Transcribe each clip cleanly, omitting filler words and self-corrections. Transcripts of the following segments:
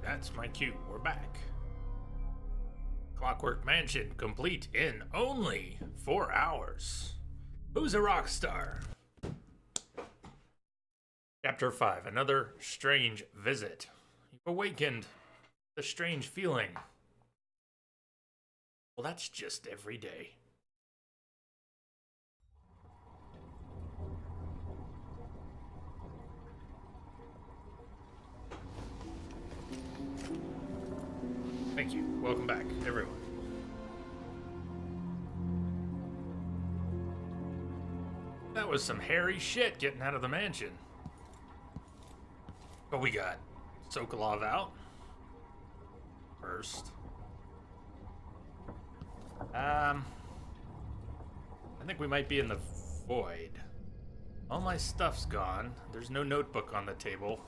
That's my cue. We're back. Clockwork Mansion complete in only 4 hours. Who's a rock star? Chapter 5. Another strange visit. You've awakened the strange feeling. Well, that's just every day. Thank you. Welcome back, everyone. That was some hairy shit getting out of the mansion. But we got Sokolov out first. I think we might be in the void. All my stuff's gone. There's no notebook on the table.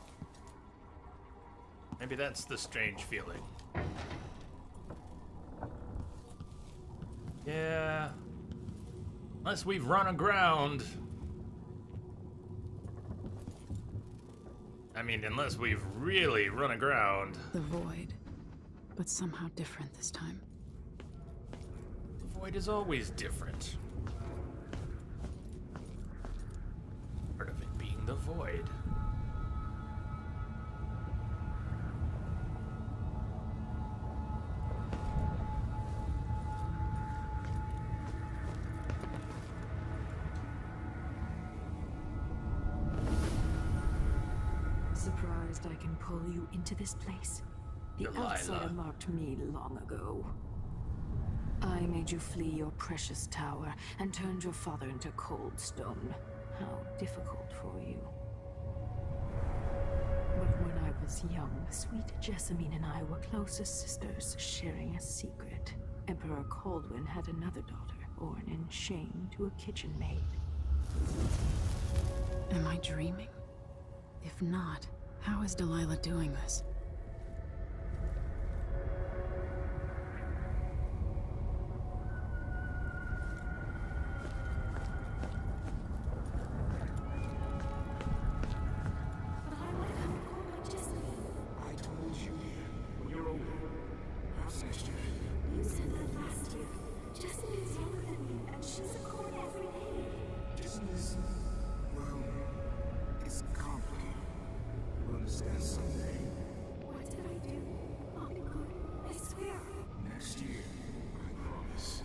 Maybe that's the strange feeling. Yeah. Unless we've run aground. I mean, unless we've really run aground. The void, but somehow different this time. The void is always different. Part of it being the void. Surprised I can pull you into this place? The Delilah. outsider marked me long ago. I made you flee your precious tower and turned your father into cold stone. How difficult for you. But when I was young, sweet Jessamine and I were close as sisters, sharing a secret. Emperor Kaldwin had another daughter, born in shame to a kitchen maid. Am I dreaming? If not, how is Delilah doing this? I told you, when you're older, have sister. You said that last year. Jessamine's younger than me, and she's a court every day. Business, well, it's complicated. You'll understand someday. What did I do? I'll be good. I swear. Next year, I promise.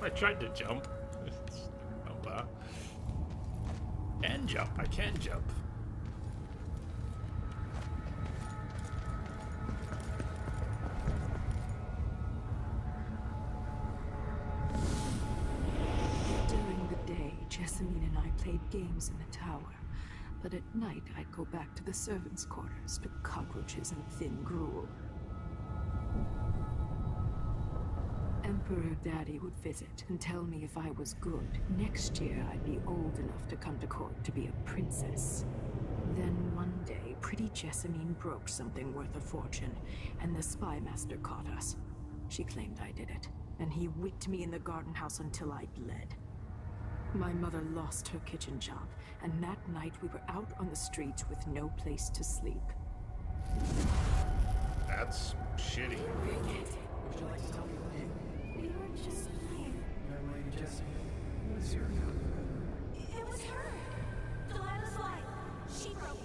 I tried to jump. Can jump. I can jump. During the day, Jessamine and I played games in the tower. But at night, I'd go back to the servants' quarters to cockroaches and thin gruel. Emperor Daddy would visit and tell me if I was good. Next year, I'd be old enough to come to court to be a princess. Then one day, pretty Jessamine broke something worth a fortune, and the spy master caught us. She claimed I did it, and he whipped me in the garden house until I bled. My mother lost her kitchen job, and that night we were out on the streets with no place to sleep. That's shitty. Would you like to tell me your name? We were just playing. Young Lady Jessie. What is your account? It was her. Delilah's lie. She broke it.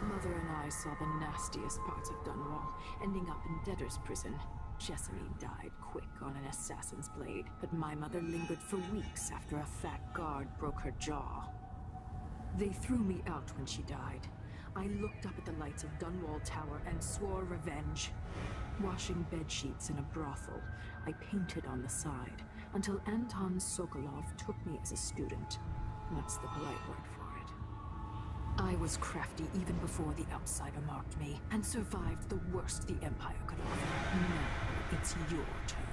Mother and I saw the nastiest parts of Dunwall, ending up in debtor's prison. Jessamine died quick on an assassin's blade, but my mother lingered for weeks after a fat guard broke her jaw. They threw me out when she died. I looked up at the lights of Dunwall Tower and swore revenge. Washing bed sheets in a brothel, I painted on the side, until Anton Sokolov took me as a student. That's the polite word for it. I was crafty even before the outsider marked me, and survived the worst the Empire could offer. Now, it's your turn.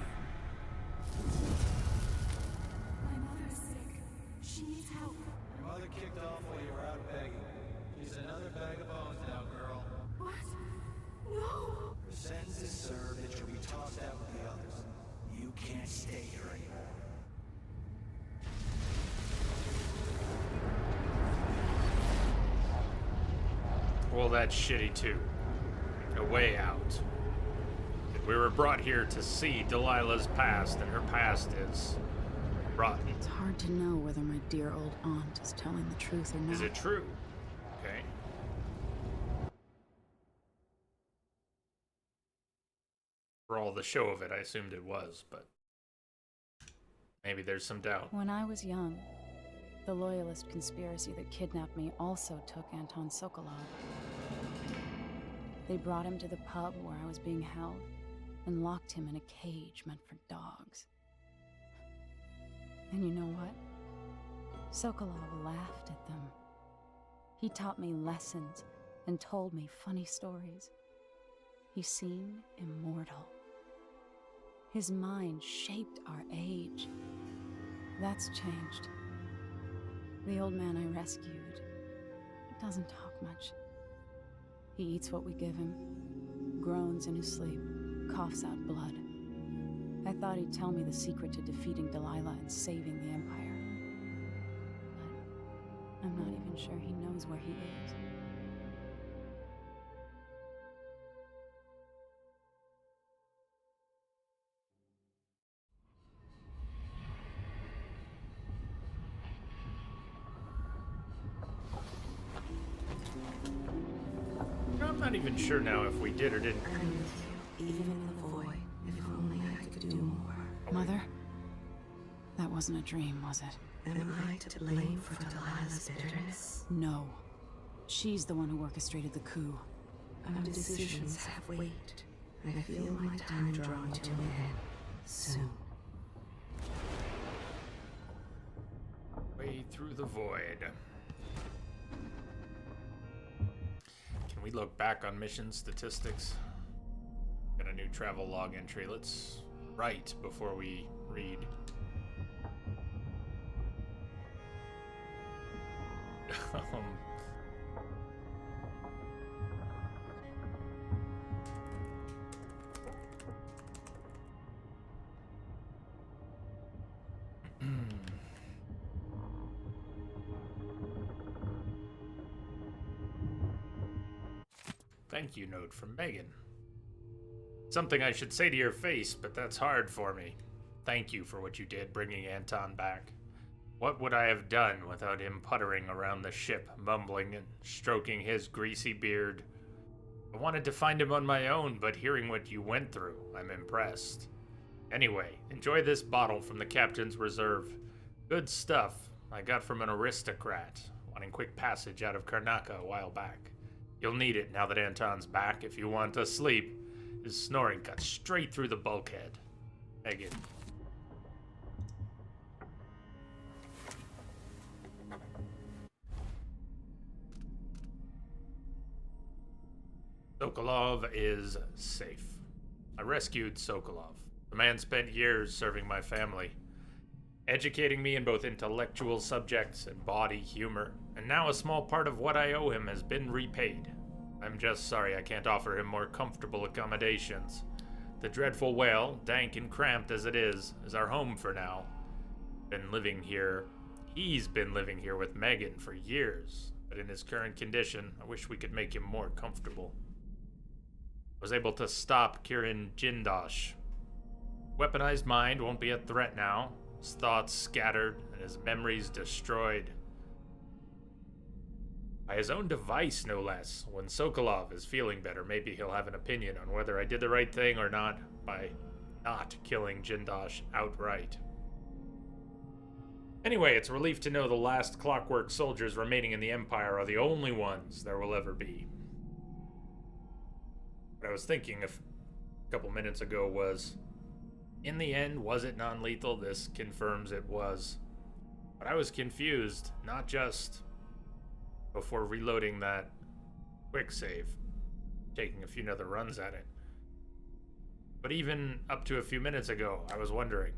My mother's sick. She needs help. Your mother kicked off while you were out begging. She's another bag of bones now, girl. What? No! Her sentence is served and she'll be tossed out with the others. You can't stay here anymore. Well, that's shitty too. A way out. We were brought here to see Delilah's past, and her past is rotten. It's hard to know whether my dear old aunt is telling the truth or not. Is it true? Okay. For all the show of it, I assumed it was, but maybe there's some doubt. When I was young, the Loyalist conspiracy that kidnapped me also took Anton Sokolov. They brought him to the pub where I was being held and locked him in a cage meant for dogs. And you know what? Sokolov laughed at them. He taught me lessons and told me funny stories. He seemed immortal. His mind shaped our age. That's changed. The old man I rescued doesn't talk much. He eats what we give him, groans in his sleep, coughs out blood. I thought he'd tell me the secret to defeating Delilah and saving the Empire. But I'm not even sure he knows where he is. I'm not even sure now if we did or didn't. I'm with you, even in the void. If only I could do more. Mother? That wasn't a dream, was it? Am I to blame for Delilah's bitterness? No. She's the one who orchestrated the coup. Our decisions have weight. I feel my time drawing to an end. Soon. Way through the void. Can we look back on mission statistics? Got a new travel log entry. Let's write before we read. Thank you note from Megan. Something I should say to your face, but that's hard for me. Thank you for what you did bringing Anton back. What would I have done without him puttering around the ship, mumbling and stroking his greasy beard? I wanted to find him on my own, but hearing what you went through, I'm impressed. Anyway, enjoy this bottle from the Captain's Reserve. Good stuff I got from an aristocrat, wanting quick passage out of Karnaca a while back. You'll need it now that Anton's back if you want to sleep. His snoring cut straight through the bulkhead. Megan. Sokolov is safe. I rescued Sokolov. The man spent years serving my family, educating me in both intellectual subjects and body humor, and now a small part of what I owe him has been repaid. I'm just sorry I can't offer him more comfortable accommodations. The dreadful whale, dank and cramped as it is our home for now. He's been living here with Megan for years, but in his current condition, I wish we could make him more comfortable. I was able to stop Kirin Jindosh. Weaponized mind won't be a threat now. His thoughts scattered and his memories destroyed. By his own device, no less. When Sokolov is feeling better, maybe he'll have an opinion on whether I did the right thing or not by not killing Jindosh outright. Anyway, it's a relief to know the last clockwork soldiers remaining in the Empire are the only ones there will ever be. What I was thinking a couple minutes ago was, In the end, was it non-lethal? This confirms it was. But I was confused, not just before reloading that quick save, taking a few other runs at it, but even up to a few minutes ago, I was wondering.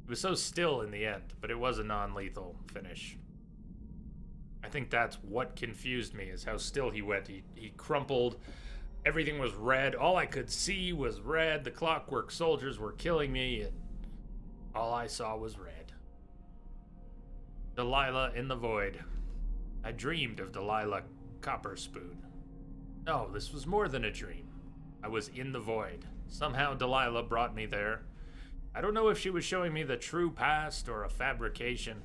It was so still in the end, but it was a non-lethal finish. I think that's what confused me, is how still he went. He crumpled. Everything was red. All I could see was red. The clockwork soldiers were killing me, and all I saw was red. Delilah in the void. I dreamed of Delilah Copperspoon. No, this was more than a dream. I was in the void. Somehow Delilah brought me there. I don't know if she was showing me the true past or a fabrication.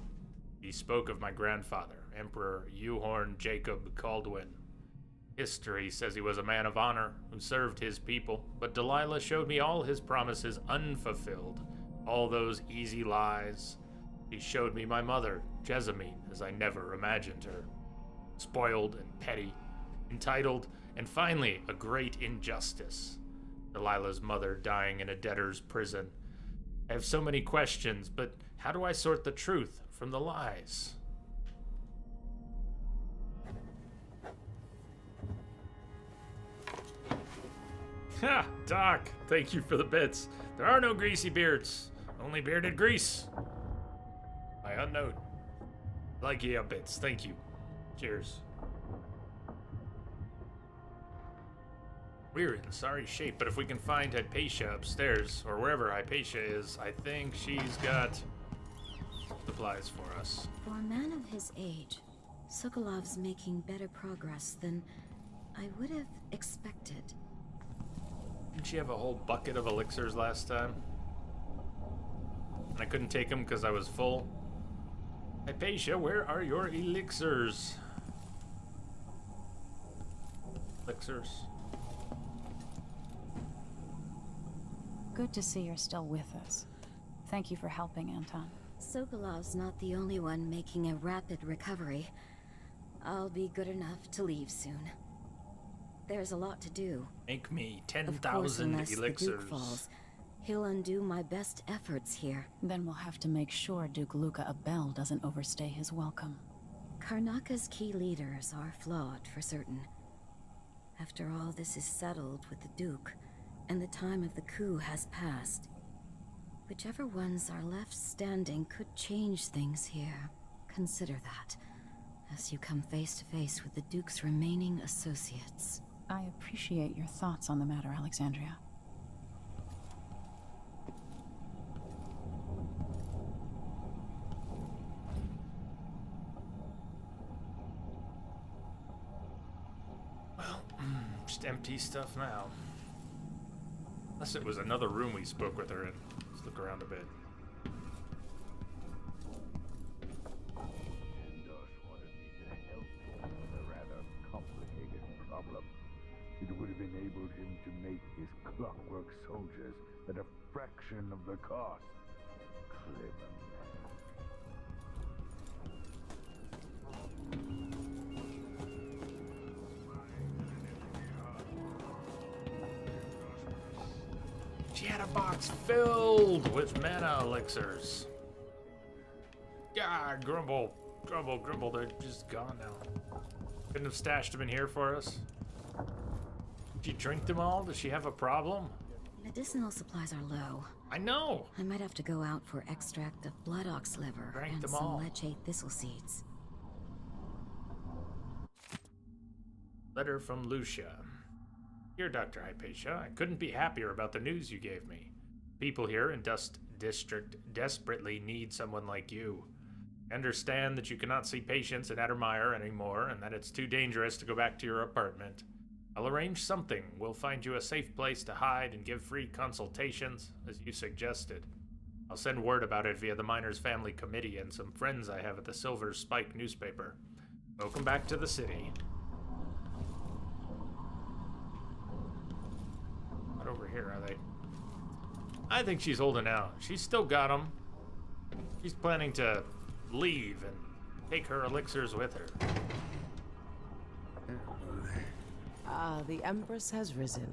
He spoke of my grandfather, Emperor Euhorn Jacob Caldwin. History says he was a man of honor who served his people, but Delilah showed me all his promises unfulfilled, all those easy lies. He showed me my mother, Jessamine, as I never imagined her. Spoiled and petty, entitled, and finally a great injustice. Delilah's mother dying in a debtor's prison. I have so many questions, but how do I sort the truth from the lies? Ha! Doc, thank you for the bits. There are no greasy beards, only bearded grease. My unknown. Like yeah, bits, thank you. Cheers. We're in sorry shape, but if we can find Hypatia upstairs, or wherever Hypatia is, I think she's got supplies for us. For a man of his age, Sokolov's making better progress than I would have expected. Didn't she have a whole bucket of elixirs last time? And I couldn't take them because I was full. Hypatia, where are your elixirs? Elixirs. Good to see you're still with us. Thank you for helping, Anton. Sokolov's not the only one making a rapid recovery. I'll be good enough to leave soon. There's a lot to do. Make me Of course, 10,000 unless the Duke elixirs. falls, he'll undo my best efforts here. Then we'll have to make sure Duke Luca Abel doesn't overstay his welcome. Karnaka's key leaders are flawed, for certain. After all this is settled with the Duke, and the time of the coup has passed, whichever ones are left standing could change things here. Consider that, as you come face to face with the Duke's remaining associates. I appreciate your thoughts on the matter, Alexandria. Well, just empty stuff now. Unless it was another room we spoke with her in. Let's look around a bit. It would have enabled him to make his clockwork soldiers at a fraction of the cost. Clever She had a box filled with mana elixirs. God, grumble, grumble, grumble. They're just gone now. Couldn't have stashed them in here for us. Did she drink them all? Does she have a problem? Medicinal supplies are low. I know. I might have to go out for extract of blood ox liver Drank and them some all. leche thistle seeds. Letter from Lucia. Dear Dr. Hypatia, I couldn't be happier about the news you gave me. People here in Dust District desperately need someone like you. I understand that you cannot see patients in Addermire anymore and that it's too dangerous to go back to your apartment. I'll arrange something. We'll find you a safe place to hide and give free consultations, as you suggested. I'll send word about it via the Miners Family Committee and some friends I have at the Silver Spike newspaper. Welcome back to the city. Not over here, are they? I think she's holding out. She's still got them. She's planning to leave and take her elixirs with her. Ah, the Empress has risen.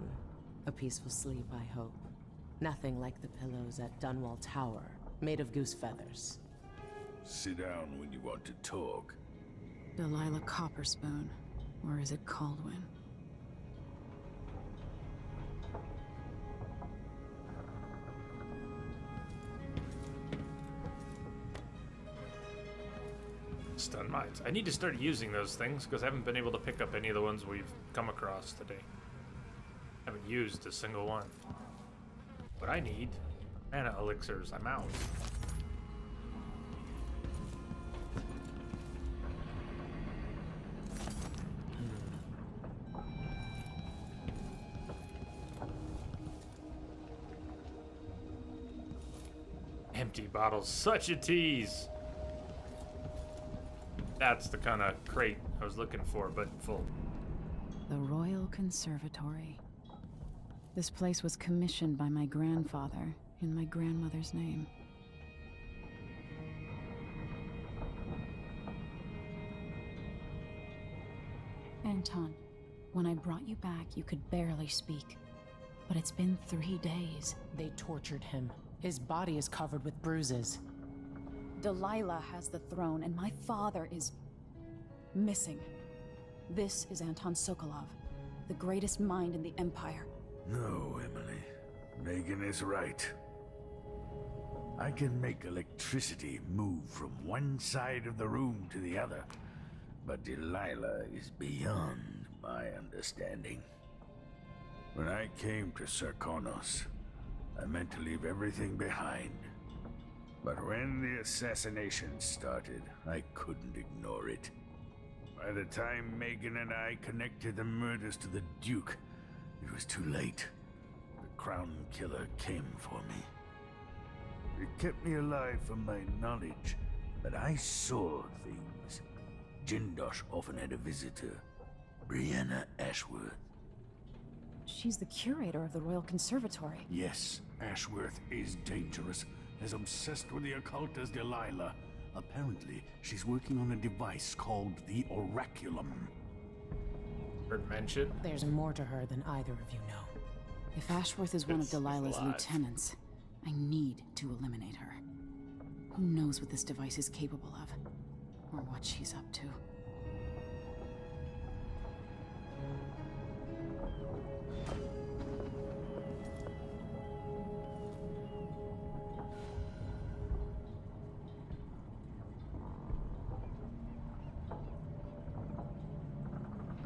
A peaceful sleep, I hope. Nothing like the pillows at Dunwall Tower, made of goose feathers. Sit down when you want to talk. Delilah Copperspoon. Or is it Caldwin? Stun mines. I need to start using those things because I haven't been able to pick up any of the ones we've come across today. Haven't used a single one. What I need, mana elixirs. I'm out. Empty bottles, such a tease. That's the kind of crate I was looking for, but full. The Royal Conservatory. This place was commissioned by my grandfather in my grandmother's name. Anton, when I brought you back, you could barely speak. But it's been 3 days. They tortured him. His body is covered with bruises. Delilah has the throne, and my father is missing. This is Anton Sokolov, the greatest mind in the Empire. No, Emily. Megan is right. I can make electricity move from one side of the room to the other, but Delilah is beyond my understanding. When I came to Sarkonos, I meant to leave everything behind. But when the assassination started, I couldn't ignore it. By the time Megan and I connected the murders to the Duke, it was too late. The Crown Killer came for me. It kept me alive from my knowledge, but I saw things. Jindosh often had a visitor, Brianna Ashworth. She's the curator of the Royal Conservatory. Yes, Ashworth is dangerous. As obsessed with the occult as Delilah. Apparently, she's working on a device called the Oraculum. Heard mention? There's more to her than either of you know. If Ashworth is one of It's Delilah's alive. lieutenants, I need to eliminate her. Who knows what this device is capable of? Or what she's up to.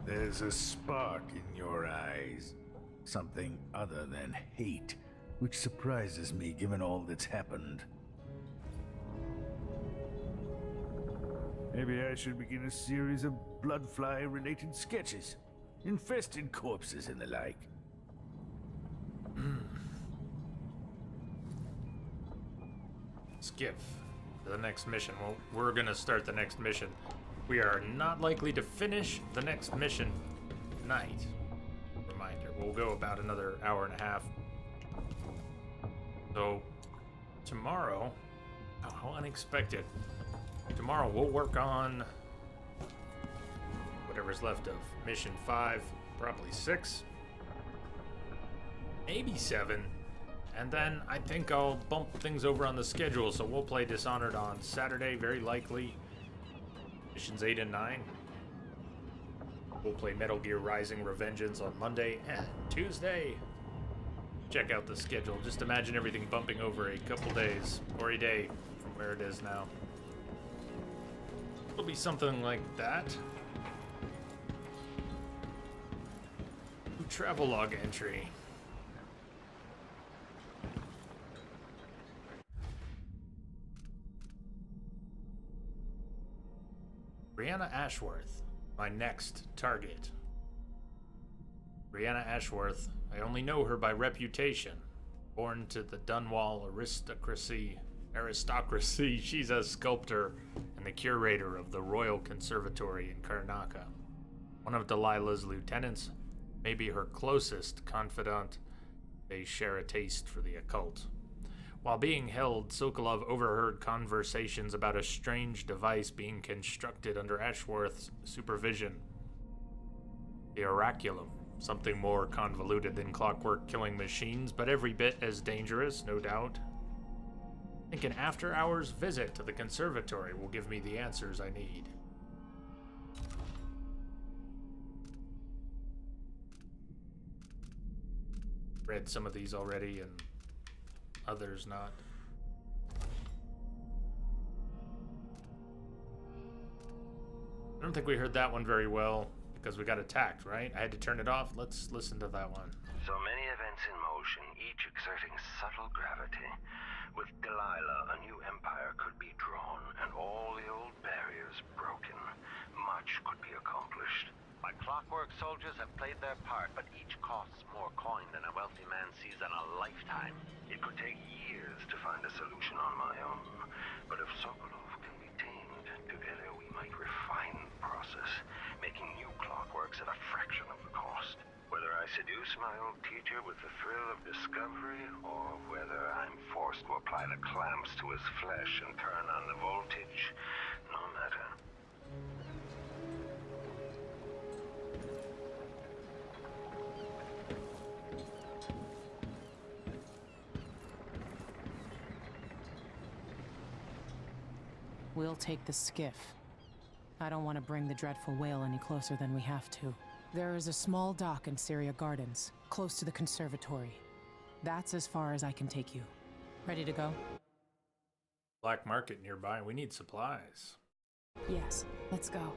There's a spark in your eyes. Something other than hate, which surprises me given all that's happened. Maybe I should begin a series of bloodfly-related sketches. Infested corpses and the like. Skiff to the next mission. Well, we're gonna start the next mission. We are not likely to finish the next mission tonight. Reminder, we'll go about another hour and a half. So, tomorrow, oh, how unexpected. Tomorrow we'll work on whatever's left of mission 5, probably 6, maybe 7. And then I think I'll bump things over on the schedule, so we'll play Dishonored on Saturday, very likely. Missions 8 and 9. We'll play Metal Gear Rising Revengeance on Monday and Tuesday. Check out the schedule. Just imagine everything bumping over a couple days, or a day from where it is now. It'll be something like that. Travelogue entry. Brianna Ashworth, my next target. Brianna Ashworth, I only know her by reputation. Born to the Dunwall aristocracy, she's a sculptor and the curator of the Royal Conservatory in Karnaka. One of Delilah's lieutenants, maybe her closest confidant. They share a taste for the occult. While being held, Sokolov overheard conversations about a strange device being constructed under Ashworth's supervision. The Oraculum, Something more convoluted than clockwork killing machines, but every bit as dangerous, no doubt. I think an after-hours visit to the conservatory will give me the answers I need. Read some of these already and others not. I don't think we heard that one very well because we got attacked, right? I had to turn it off. Let's listen to that one. So many events in motion, each exerting subtle gravity. With Delilah, a new empire could be drawn, and all the old barriers broken. Much could be accomplished. My clockwork soldiers have played their part, but each costs more coin than a wealthy man sees in a lifetime. It could take years to find a solution on my own, but if Sokolov can be tamed, together we might refine the process, making new clockworks at a fraction of the cost. Whether I seduce my old teacher with the thrill of discovery, or whether I'm forced to apply the clamps to his flesh and turn on the voltage, no matter. We'll take the skiff. I don't want to bring the dreadful whale any closer than we have to. There is a small dock in Syria Gardens, close to the conservatory. That's as far as I can take you. Ready to go? Black market nearby. We need supplies. Yes, let's go.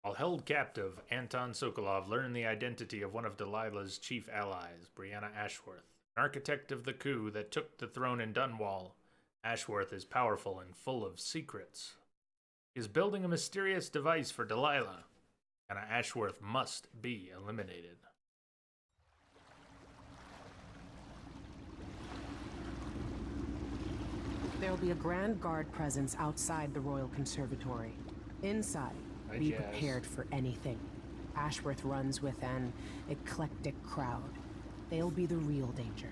While held captive, Anton Sokolov learned the identity of one of Delilah's chief allies, Brianna Ashworth, an architect of the coup that took the throne in Dunwall. Ashworth is powerful and full of secrets. He is building a mysterious device for Delilah, and Ashworth must be eliminated. There'll be a Grand Guard presence outside the Royal Conservatory. Inside, be prepared for anything. Ashworth runs with an eclectic crowd. They'll be the real danger.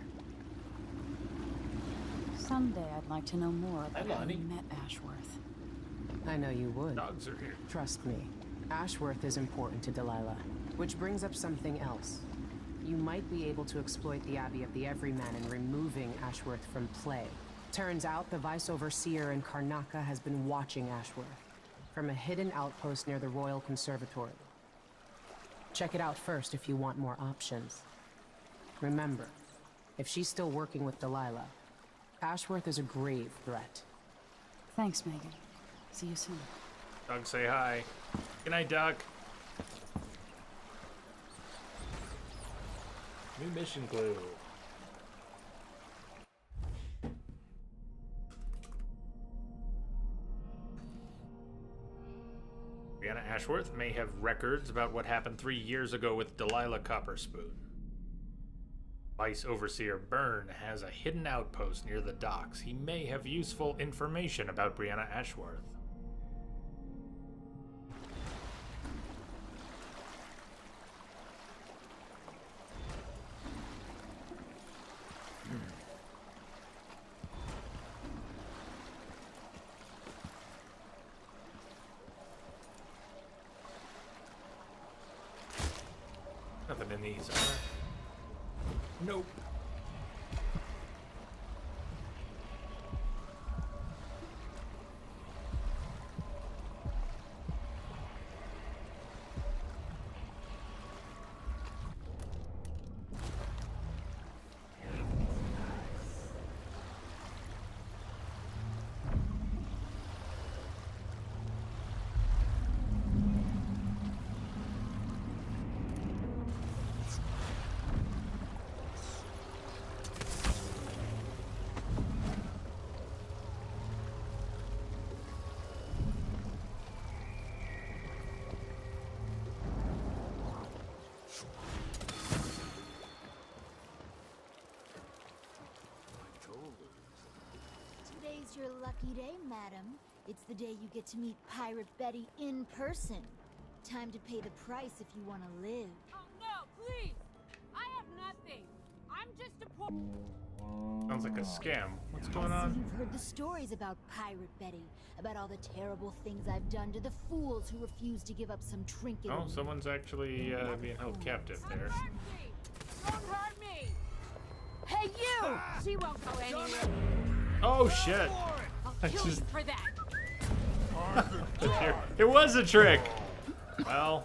Someday I'd like to know more about how you met Ashworth. I know you would. Dogs are here. Trust me. Ashworth is important to Delilah. Which brings up something else. You might be able to exploit the Abbey of the Everyman in removing Ashworth from play. Turns out the Vice Overseer in Karnaca has been watching Ashworth from a hidden outpost near the Royal Conservatory. Check it out first if you want more options. Remember, if she's still working with Delilah, Ashworth is a grave threat. Thanks, Megan. See you soon. Doug, say hi. Good night, Doug. New mission clue. Brianna Ashworth may have records about what happened 3 years ago with Delilah Copperspoon. Vice Overseer Byrne has a hidden outpost near the docks. He may have useful information about Brianna Ashworth. Nothing in these, are there? Nope. Today's your lucky day, madam. It's the day you get to meet Pirate Betty in person. Time to pay the price if you want to live. Oh no, please! I have nothing. I'm just a poor. Sounds like a scam. What's going I see on? you've heard the stories about Pirate Betty, about all the terrible things I've done to the fools who refuse to give up some trinket. Oh, someone's actually being held captive there. Don't hurt me! Hey, you! She won't go anywhere. Oh shit! I'll I kill just- you for that. It was a trick. Well,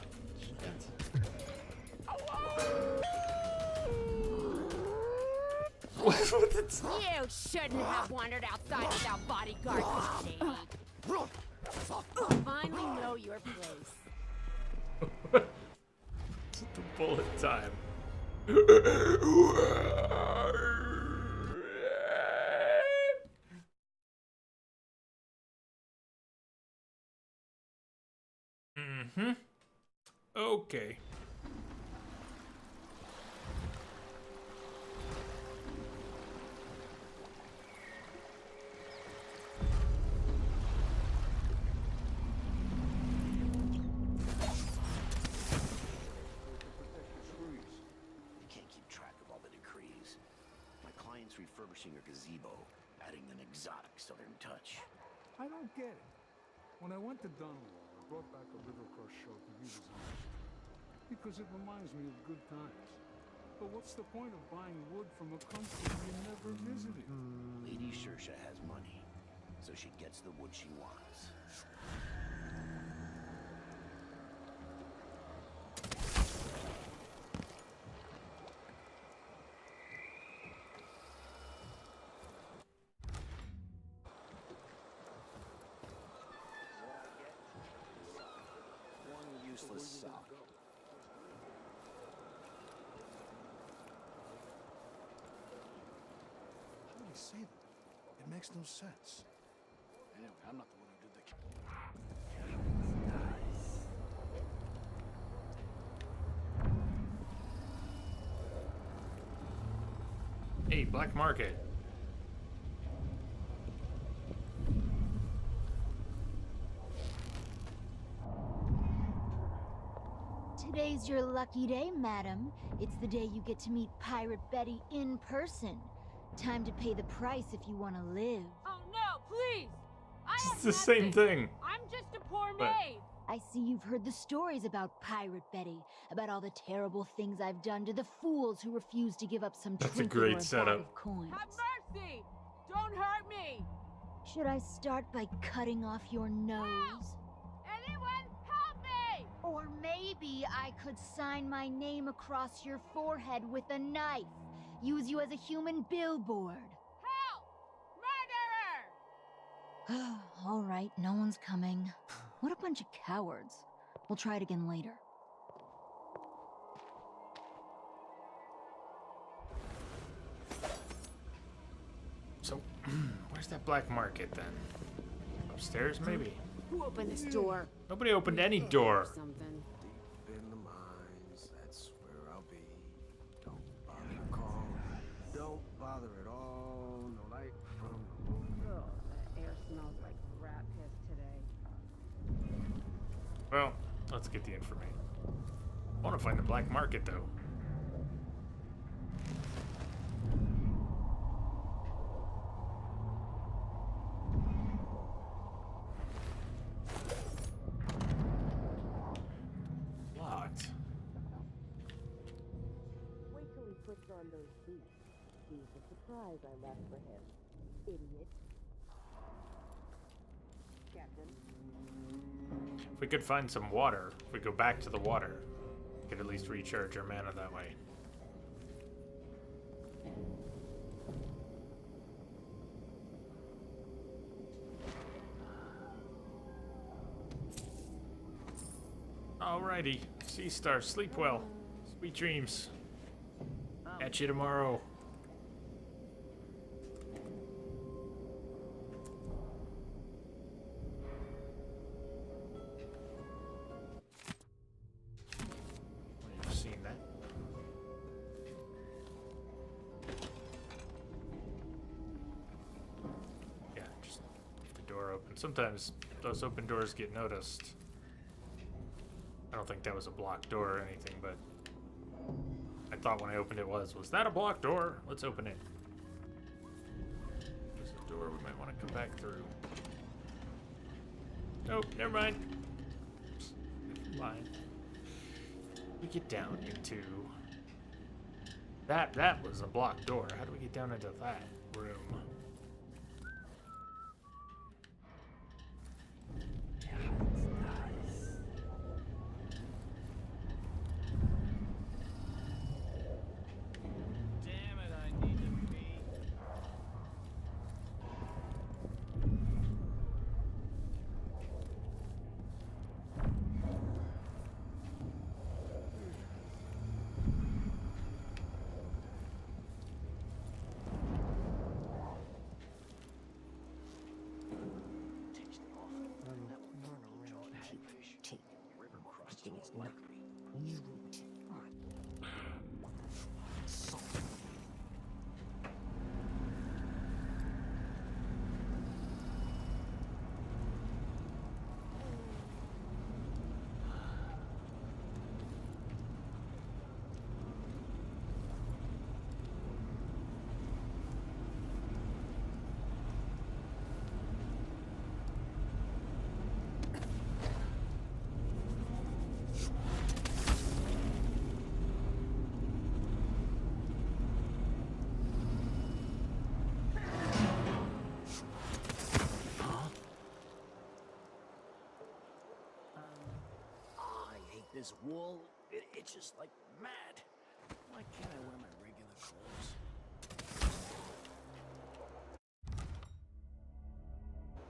what's it? You shouldn't have wandered outside without bodyguards, lady. Finally know your place. It's the bullet time. Mm-hmm. Okay. You can't keep track of all the decrees. My client's refurbishing her gazebo, adding an exotic southern touch. I don't get it. When I went to Dunwall, I brought back a Rivercross show to use as an because it reminds me of good times. But what's the point of buying wood from a country you never visited? Lady Shersha has money, so she gets the wood she wants. One useless sock. How do you say that? It makes no sense. Anyway, I'm not the one who did the... Hey, black market. Today's your lucky day, madam. It's the day you get to meet Pirate Betty in person. Time to pay the price if you want to live. Oh no, please! It's the same thing. I'm just a poor But- maid. I see you've heard the stories about Pirate Betty, about all the terrible things I've done to the fools who refuse to give up some That's a trinket great or a bag setup. of coins. Have mercy! Don't hurt me! Should I start by cutting off your nose? Anyone help me! Or maybe I could sign my name across your forehead with a knife. Use you as a human billboard. Help! Murderer! All right, no one's coming. What a bunch of cowards. We'll try it again later. So, where's that black market then? Upstairs, maybe? Who opened this door? Nobody opened any door. Something. Deep in the mines, that's where I'll be. Don't bother to call. Don't bother at all. No light from the moon. Oh, the air smells like rat piss today. Well, let's get the information. I want to find the black market, though. Locked. Wait till he puts on those boots. See the surprise I left for him. Idiot. Captain. If we could find some water, if we go back to the water, we could at least recharge our mana that way. Alrighty, Sea Star, sleep well. Sweet dreams. Catch you tomorrow. You've seen that. Yeah, just leave the door open. Sometimes those open doors get noticed. I don't think that was a blocked door or anything, but I thought when I opened it was that a blocked door? Let's open it. There's a door we might want to come back through. Nope, never mind. Never mind. We get down into that was a blocked door. How do we get down into that room? This wool, it itches like mad. Why can't I wear my regular clothes?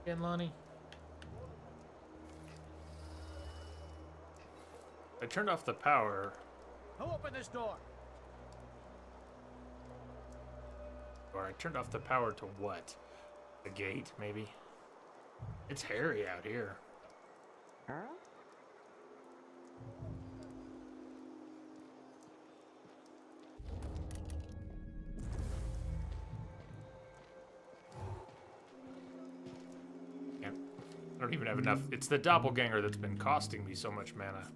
Again, Lonnie. I turned off the power. Who opened this door? Or I turned off the power to what? A gate, maybe? It's hairy out here. Huh? I don't even have enough. It's the doppelganger that's been costing me so much mana.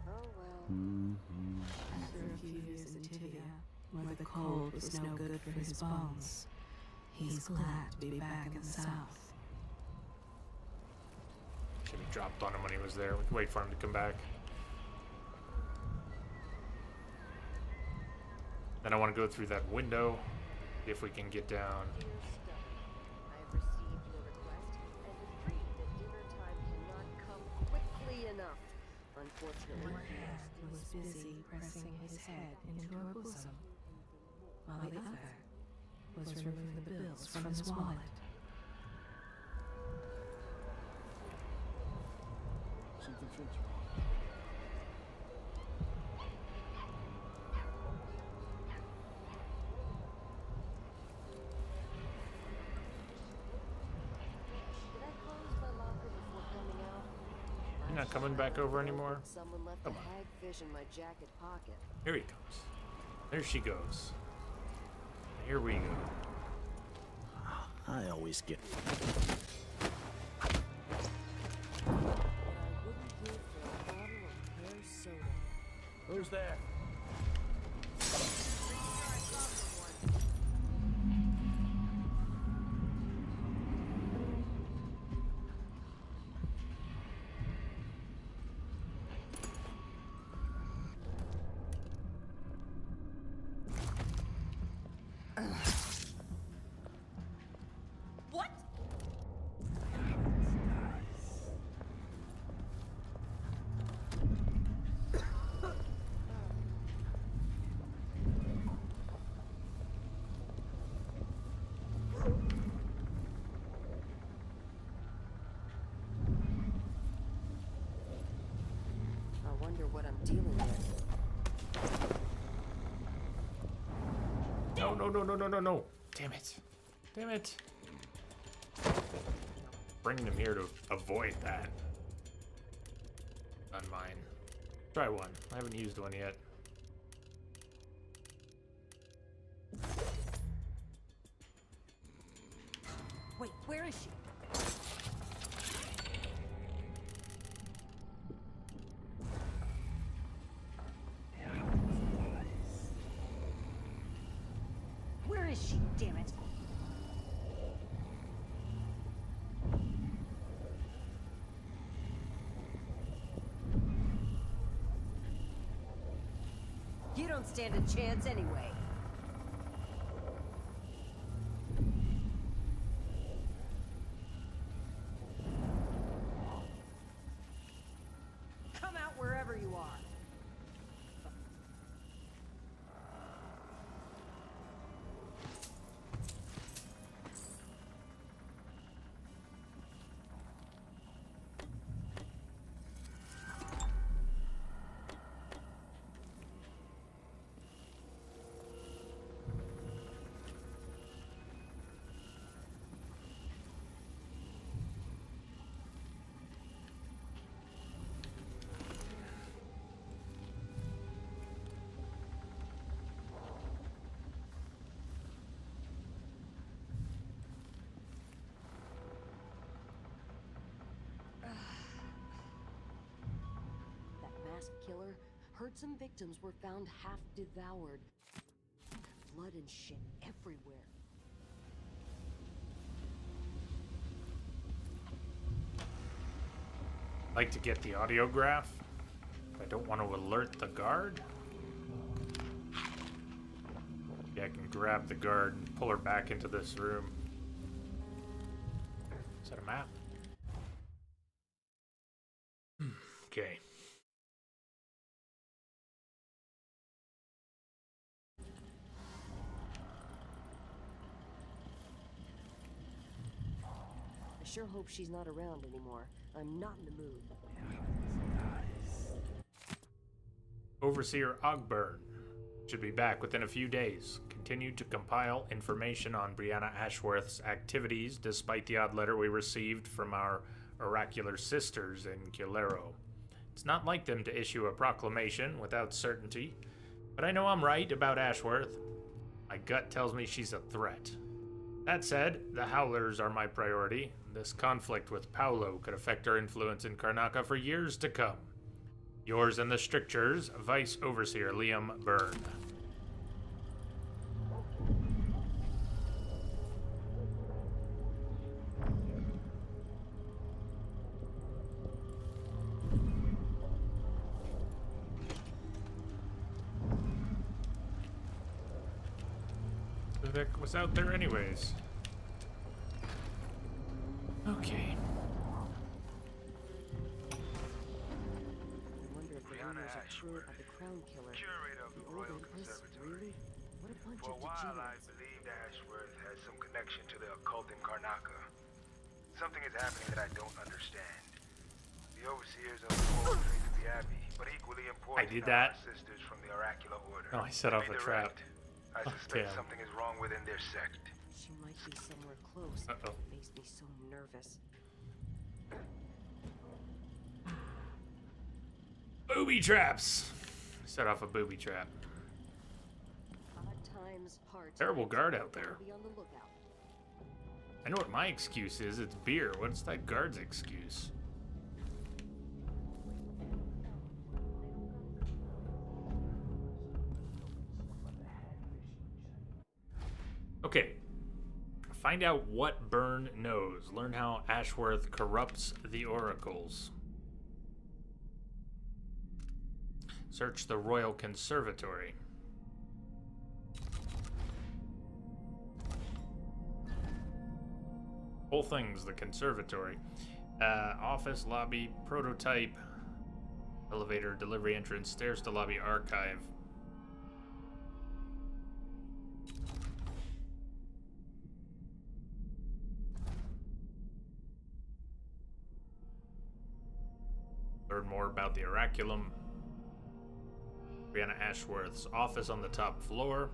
Oh well. After a few years in Tibia, where the cold was no good for his bones, he's glad to be back in the south. Should have dropped on him when he was there. We can wait for him to come back. Then I want to go through that window, if we can get down. I've received your request and agreed that dinner time cannot come quickly enough. Unfortunately, He was busy pressing his head into her bosom, while the other was removing the bills from his wallet. Something feels wrong. You're not coming back over anymore? Someone left Come a on. hagfish in my jacket pocket. Here he comes. There she goes. Here we go. I always get... But I wouldn't give for a bottle of pear soda. Who's there? What? I wonder what I'm dealing with. No, no, no, no, no, no, no. Damn it. Damn it. Bringing him here to avoid that. On mine. Try one. I haven't used one yet. Wait, where is she? damn it. You don't stand a chance anyway. Come out wherever you are. Masked killer heard some victims were found half devoured. Blood and shit everywhere. Like to get the audiograph. I don't want to alert the guard. Yeah, I can grab the guard and pull her back into this room. Is that a map? Okay. I sure hope she's not around anymore. I'm not in the mood. Overseer Ogburn should be back within a few days. Continued to compile information on Brianna Ashworth's activities despite the odd letter we received from our oracular sisters in Kilero. It's not like them to issue a proclamation without certainty, but I know I'm right about Ashworth. My gut tells me she's a threat. That said, the Howlers are my priority. This conflict with Paolo could affect our influence in Karnaca for years to come. Yours and the strictures, Vice Overseer Liam Byrne. Who the heck was out there anyways? Okay. I wonder if the rumors are true about the Crown Killer. Curator of the Royal Empress, Conservatory. really? What a bunch For a of while, I degenerates. believed Ashworth had some connection to the occult in Karnaca. Something is happening that I don't understand. The overseers of the whole faith of the Abbey, but equally important I did are that. our sisters from the oracular order. Oh, I set off a Be trap. direct. I Oh, suspect damn. something is wrong within their sect. She might be somewhere close. Uh-oh. It makes me so nervous. Booby traps! Set off a booby trap. Hard times, hard Terrible times. guard out there. Be on the lookout. I know what my excuse is. It's beer. What's that guard's excuse? Okay. Find out what Byrne knows. Learn how Ashworth corrupts the oracles. Search the Royal Conservatory. Whole thing's the conservatory. Office, lobby, prototype, elevator, delivery entrance, stairs to lobby, archive. Learn more about the Oraculum. Brianna Ashworth's office on the top floor.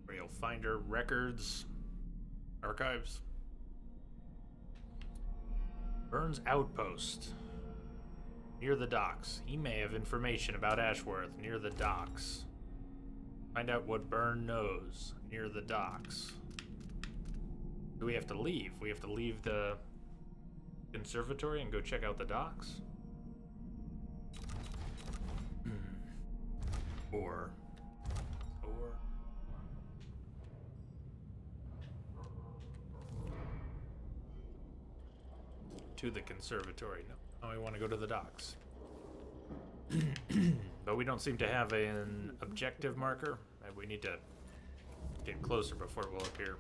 Where you'll find her records, archives. Byrne's outpost. Near the docks. He may have information about Ashworth near the docks. Find out what Byrne knows near the docks. Do we have to leave? We have to leave the conservatory and go check out the docks? Or To the conservatory. No, I want to go to the docks. But we don't seem to have an objective marker. We need to get closer before it will appear.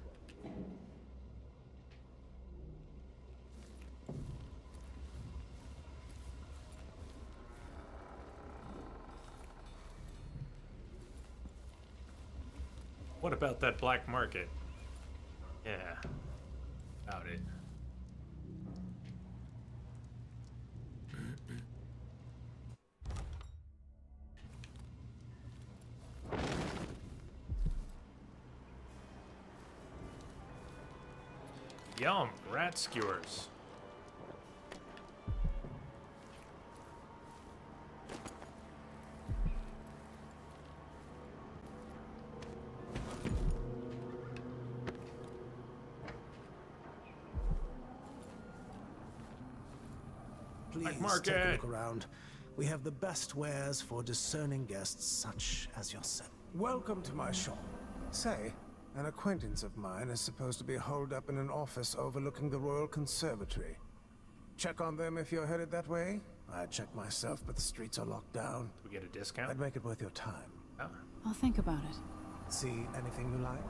What about that black market? Yeah, about it. Yum, rat skewers. Please market. take a look around. We have the best wares for discerning guests such as yourself. Welcome to my shop. Say, an acquaintance of mine is supposed to be holed up in an office overlooking the Royal Conservatory. Check on them if you're headed that way. I'd check myself, but the streets are locked down. We get a discount? I'd make it worth your time. Oh. I'll think about it. See anything you like?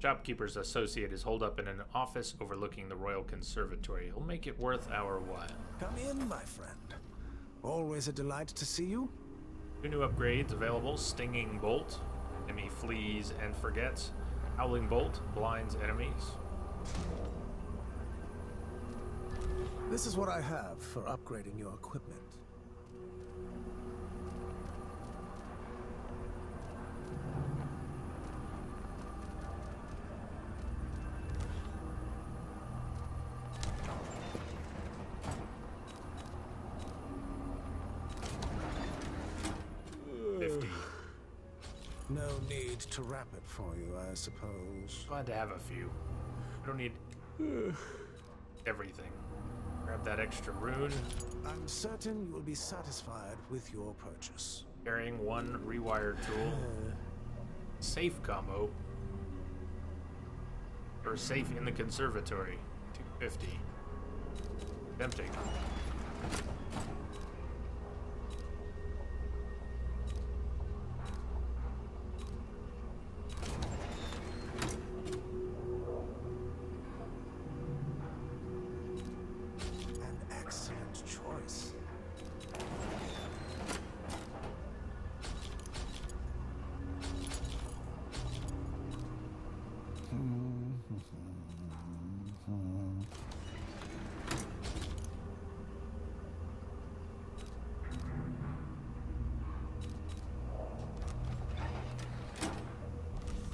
Shopkeeper's associate is holed up in an office overlooking the Royal Conservatory. He'll make it worth our while. Come in, my friend. Always a delight to see you. 2 new upgrades available. Stinging Bolt. Enemy flees and forgets. Howling Bolt blinds enemies. This is what I have for upgrading your equipment. No need to wrap it for you, I suppose. Glad to have a few. I don't need everything. Grab that extra rune. I'm certain you will be satisfied with your purchase. Carrying 1 rewire tool. Safe combo. Or safe in the conservatory. 250. Tempting.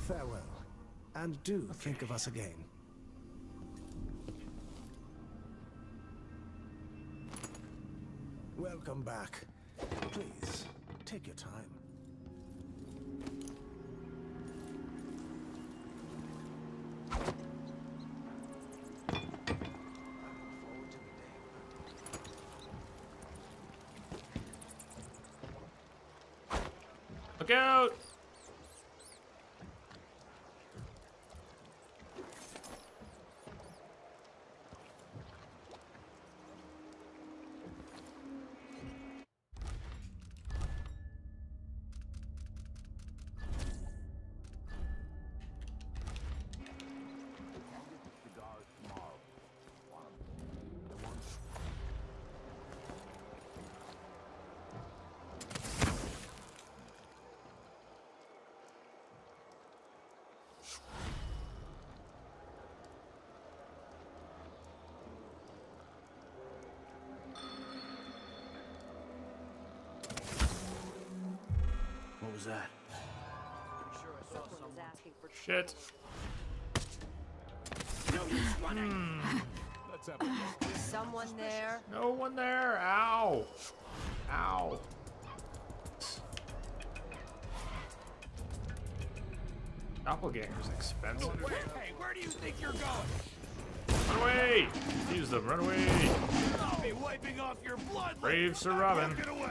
Farewell, and do think of us again. Welcome back. Please, take your time. Look out! What was that? Someone is asking for Shit. Let's have a Is someone there? No one there. Ow. Ow. Doppelganger's expensive. Hey, where do you think you're going? Run away! Use them. Run away! I'll be wiping off your blood. Brave Sir Robin. Get away.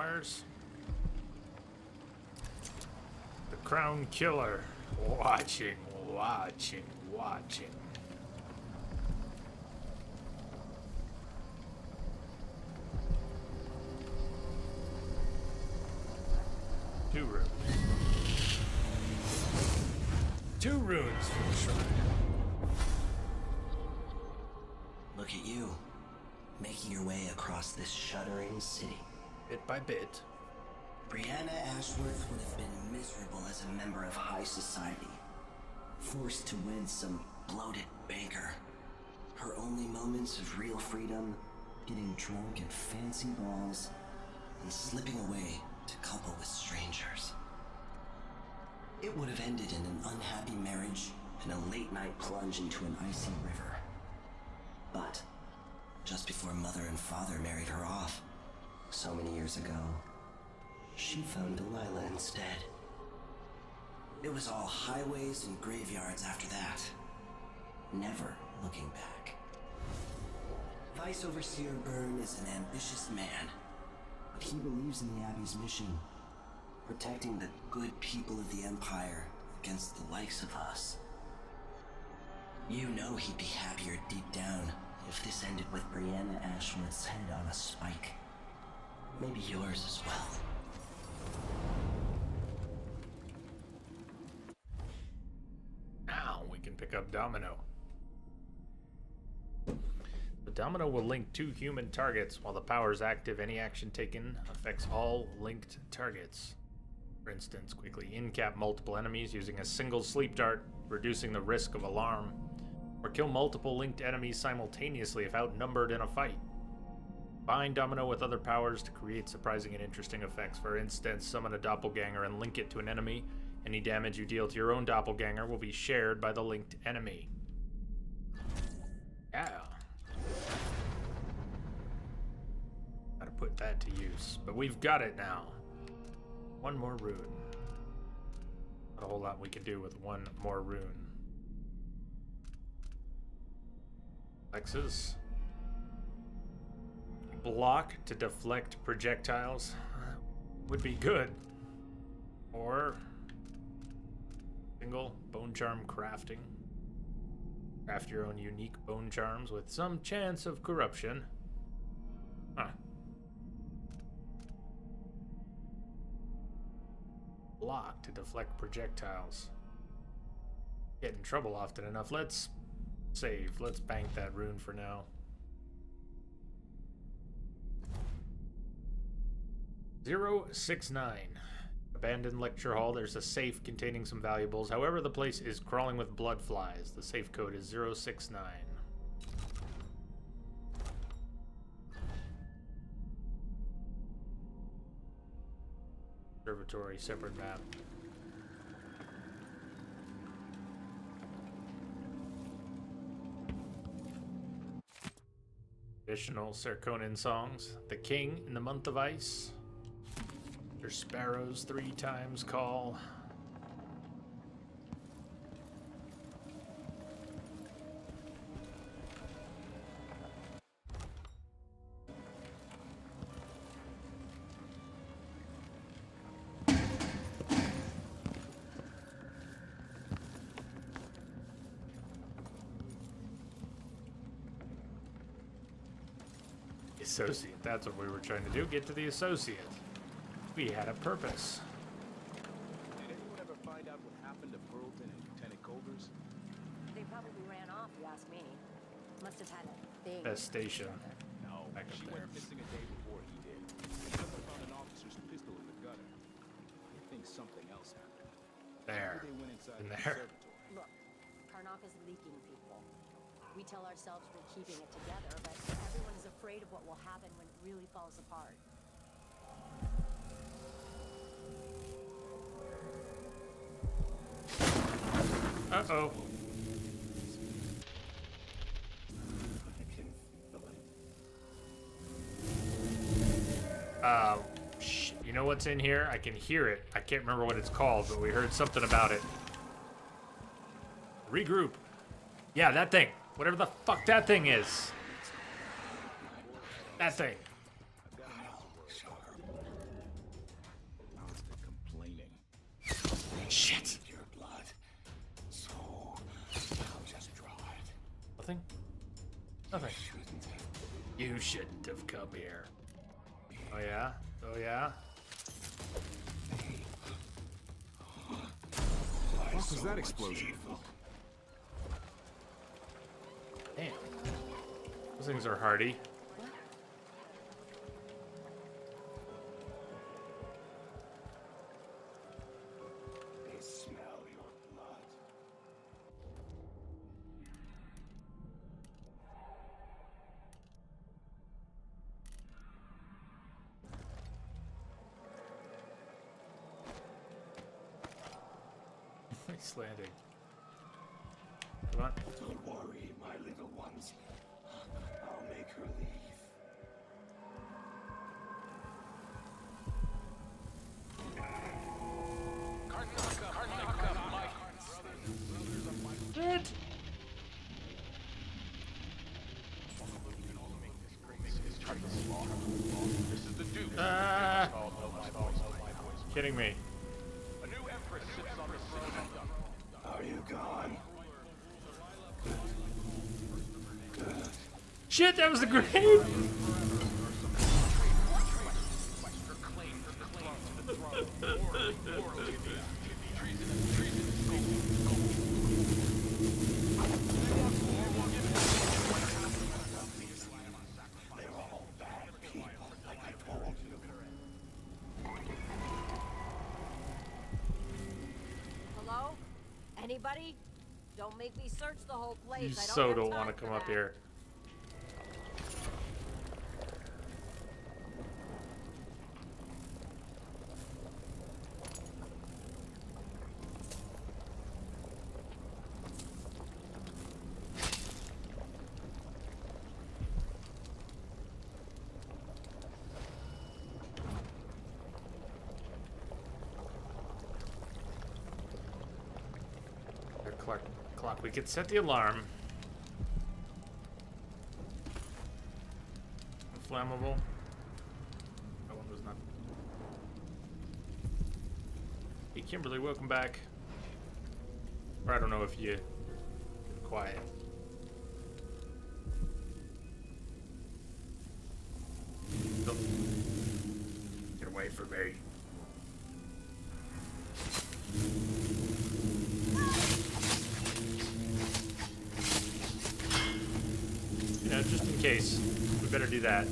wires. The Crown Killer. Watching, watching, watching. Two runes. Two runes for the shrine. Look at you, making your way across this shuddering city. Bit by bit. Brianna Ashworth would have been miserable as a member of high society. Forced to wed some bloated banker. Her only moments of real freedom, getting drunk at fancy balls, and slipping away to couple with strangers. It would have ended in an unhappy marriage and a late-night plunge into an icy river. But just before Mother and Father married her off, so many years ago, she found Delilah instead. It was all highways and graveyards after that. Never looking back. Vice Overseer Byrne is an ambitious man, but he believes in the Abbey's mission, protecting the good people of the Empire against the likes of us. You know he'd be happier deep down if this ended with Brianna Ashworth's head on a spike. Maybe yours as well. Now we can pick up Domino. The Domino will link 2 human targets. While the power is active, any action taken affects all linked targets. For instance, quickly in-cap multiple enemies using a single sleep dart, reducing the risk of alarm. Or kill multiple linked enemies simultaneously if outnumbered in a fight. Combine Domino with other powers to create surprising and interesting effects. For instance, summon a doppelganger and link it to an enemy. Any damage you deal to your own doppelganger will be shared by the linked enemy. Yeah. Gotta put that to use. But we've got it now. One more rune. Not a whole lot we can do with one more rune. Flexes. Block to deflect projectiles would be good. Or single bone charm crafting. Craft your own unique bone charms with some chance of corruption. Huh. Block to deflect projectiles. Get in trouble often enough. Let's save. Let's bank that rune for now. 069. Abandoned lecture hall. There's a safe containing some valuables. However, the place is crawling with blood flies. The safe code is 069. Observatory, separate map. Additional Serkonan songs. The King in the Month of Ice. There's sparrows 3 times call. Associate, that's what we were trying to do. Get to the associate. We had a purpose. Did anyone ever find out what happened to Burlton and Lieutenant Covers? They probably ran off, if you ask me. Must have had a thing. Best station. No, Back up she there. went missing a day before he did. She never found an officer's pistol in the gutter. I think something else happened. There. Maybe they went inside In the there. observatory. Look, Karnak is leaking people. We tell ourselves we're keeping it together, but everyone is afraid of what will happen when it really falls apart. Uh-oh. You know what's in here? I can hear it. I can't remember what it's called, but we heard something about it. Regroup. Yeah, that thing. Whatever the fuck that thing is. That thing. Nothing. You shouldn't have come here. Oh yeah? Oh yeah? What was that explosion? Damn. Those things are hardy. They smell your blood. Nice landing. Come on. Don't worry, my little ones. I'll make her leave. Shit! Ah! Kidding me. Are you gone? Shit, that was the grenade! Hello? Anybody? Don't make me search the whole place. You I so don't want want to come up here. Clock. We could set the alarm. Flammable. That one was not. Hey Kimberly, welcome back. Or I don't know if you quiet. Get away from me. You know, just in case, we better do that.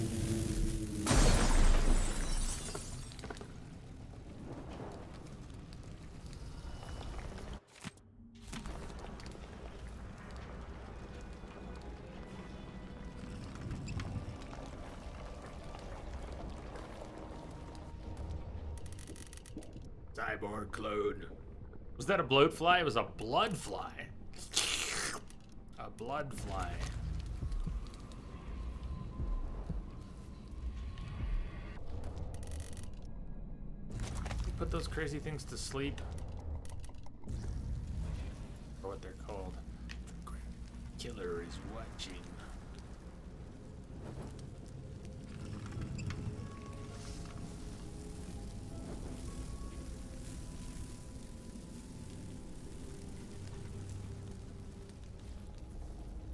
Cyborg clone. Was that a bloat fly? It was a blood fly. A blood fly. Put those crazy things to sleep. Or what they're called. Killer is watching.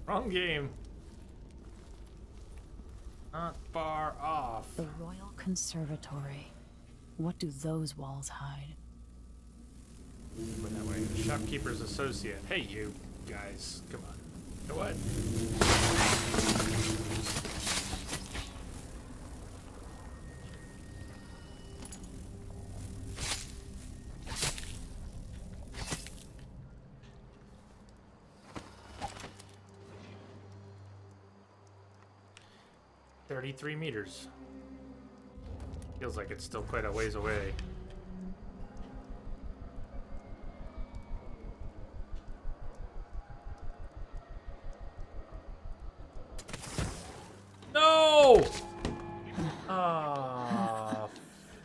Wrong game. Not far off. The Royal Conservatory. What do those walls hide? Went that way. Shopkeeper's associate. Hey, you guys. Come on. You know what? $33 meters. Feels like it's still quite a ways away. No! Ah,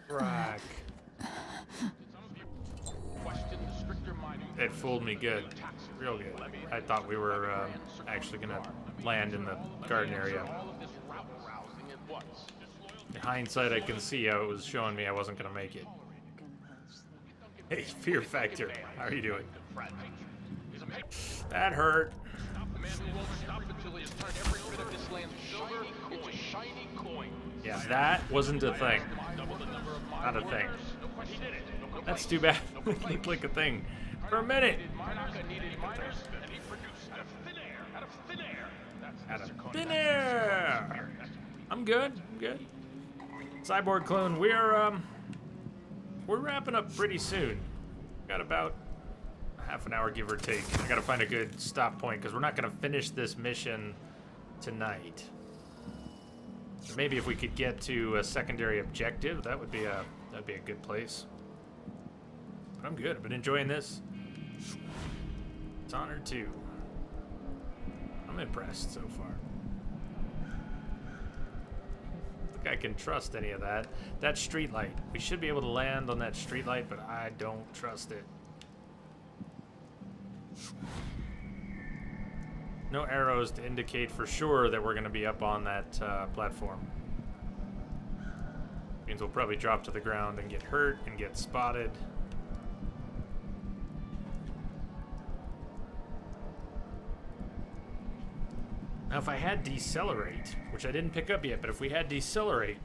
frack. It fooled me good. Real good. I thought we were actually gonna land in the garden area. In hindsight, I can see how it was showing me I wasn't gonna make it. Hey, Fear Factor, how are you doing? That hurt. The man who won't stop until he has turned every bit of this land's silver into shiny coin. Yeah, that wasn't a thing. Not a thing. That's too bad. It looked like a thing for a minute. Out of thin air. I'm good. I'm good. Cyborg clone, we're wrapping up pretty soon. Got about half an hour, give or take. I gotta find a good stop point because we're not gonna finish this mission tonight. Maybe if we could get to a secondary objective, that'd be a good place. But I'm good. I've been enjoying this. Dishonored 2. I'm impressed so far. I think I can trust any of that. That streetlight. We should be able to land on that streetlight, but I don't trust it. No arrows to indicate for sure that we're going to be up on that platform. Means we'll probably drop to the ground and get hurt and get spotted. Now, if I had decelerate, which I didn't pick up yet, but if we had decelerate,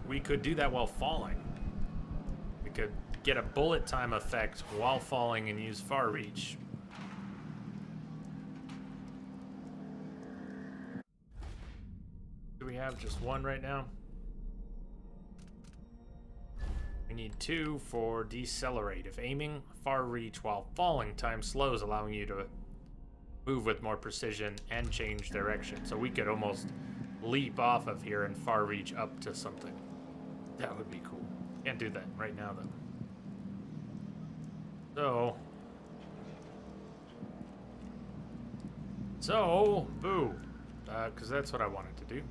we could do that while falling. We could get a bullet time effect while falling and use far reach. Do we have just one right now? We need 2 for decelerate. If aiming, far reach while falling, time slows, allowing you to move with more precision and change direction. So we could almost leap off of here and far reach up to something. That would be cool. Can't do that right now though. So, boo. Because that's what I wanted to do.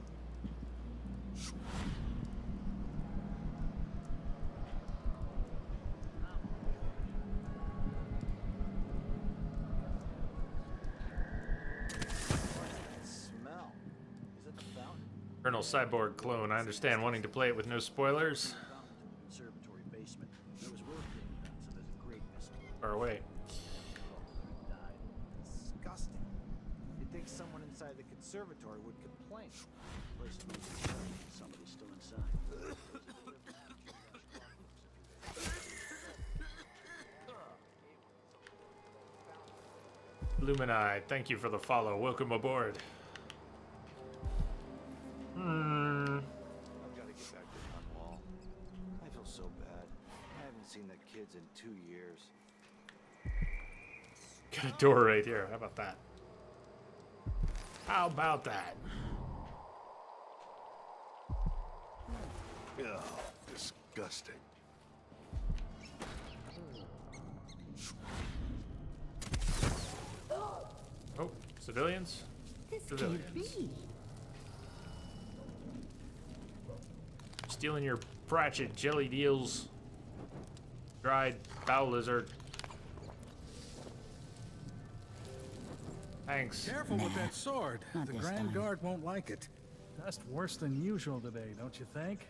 Colonel Cyborg clone, I understand wanting to play it with no spoilers. Conservatory basement. There was work being done, so there's a great mystery. Far away. Disgusting. You'd think someone inside the conservatory would complain. The place might be shut. Somebody's still inside. Lumini, thank you for the follow. Welcome aboard. I've got to get back to Dunwall. I feel so bad. I haven't seen the kids in 2 years. Got a door right here. How about that? How about that? Ugh, disgusting. Oh, civilians? Civilians. Stealing your Pratchett jelly deals. Dried bow lizard. Thanks. Careful with that sword. Not The this Grand time. Guard won't like it. That's worse than usual today, don't you think?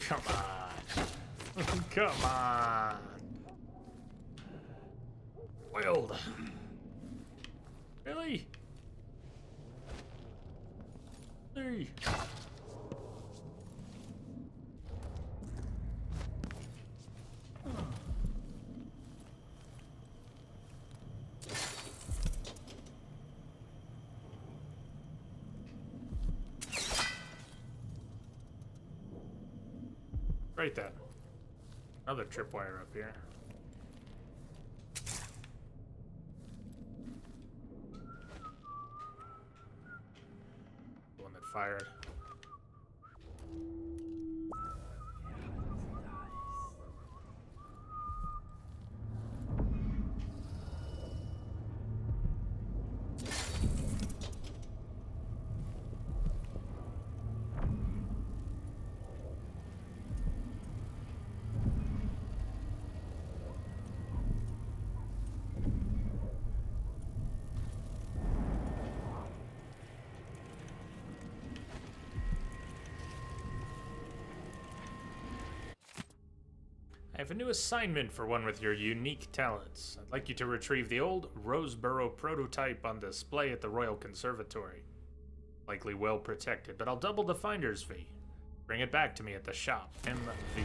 Come on. Come on. Wild. Really? Hey. Right then. Another tripwire up here. The one that fired. I have a new assignment for one with your unique talents. I'd like you to retrieve the old Roseboro prototype on display at the Royal Conservatory. Likely well protected, but I'll double the finder's fee. Bring it back to me at the shop, MV.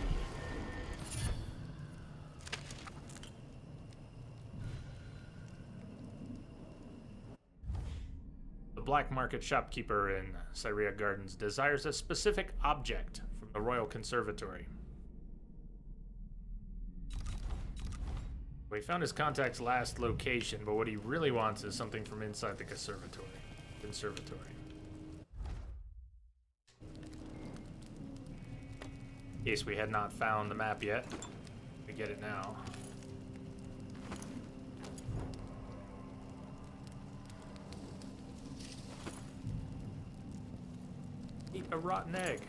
The black market shopkeeper in Syria Gardens desires a specific object from the Royal Conservatory. We found his contact's last location, but what he really wants is something from inside the conservatory. In case we had not found the map yet, we get it now. Eat a rotten egg.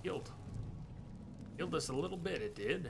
Healed us a little bit, it did.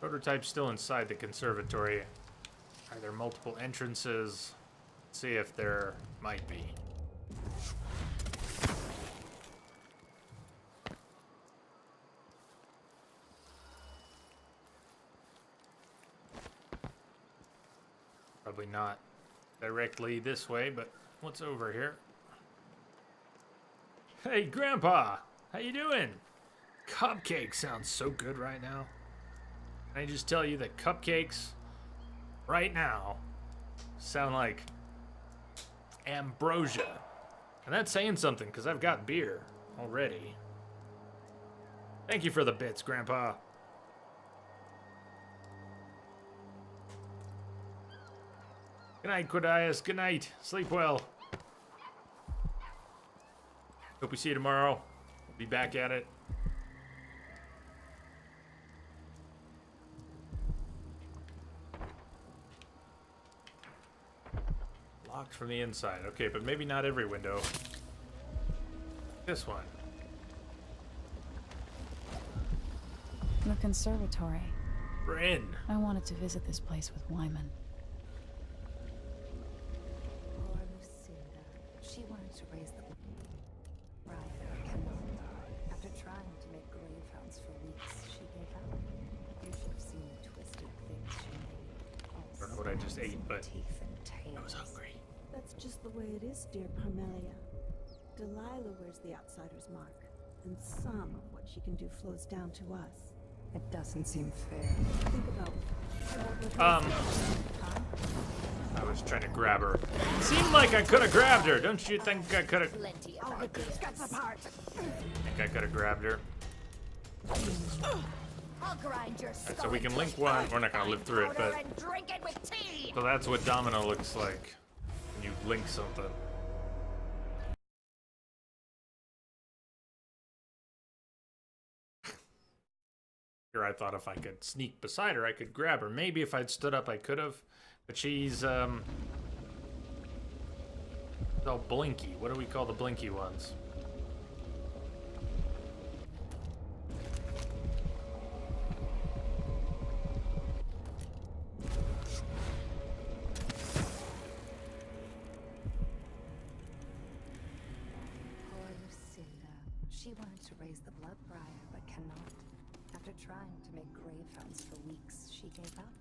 Prototype's still inside the conservatory. Are there multiple entrances? Let's see if there might be. Probably not directly this way, but what's over here? Hey, Grandpa! How you doing? Cupcake sounds so good right now. Can I just tell you that cupcakes, right now, sound like ambrosia. And that's saying something, because I've got beer already. Thank you for the bits, Grandpa. Good night, Quadias. Good night. Sleep well. Hope we see you tomorrow. We'll be back at it. Locked from the inside. Okay, but maybe not every window. This one. The conservatory. We're in. I wanted to visit this place with Wyman. Poor Lucinda. She wanted to raise the bride. After trying to make grave hounds for weeks, she gave up. You should have seen the twisted things she made. I don't know what I just ate, but I was hungry. That's just the way it is, dear Parmelia. Delilah wears the outsider's mark, and some of what she can do flows down to us. It doesn't seem fair. Think about I was trying to grab her. It seemed like I could have grabbed her. Don't you think I could have? Think I could have grabbed her. I'll grind your skull. Right, so we can link one. We're not gonna live through it, but and drink it with tea. so that's what Domino looks like when you link something. Here, I thought if I could sneak beside her, I could grab her. Maybe if I'd stood up, I could have. But she's all blinky. What do we call the blinky ones? Poor Lucinda. She wanted to raise the blood briar, but cannot. After trying to make grave hounds for weeks, she gave up.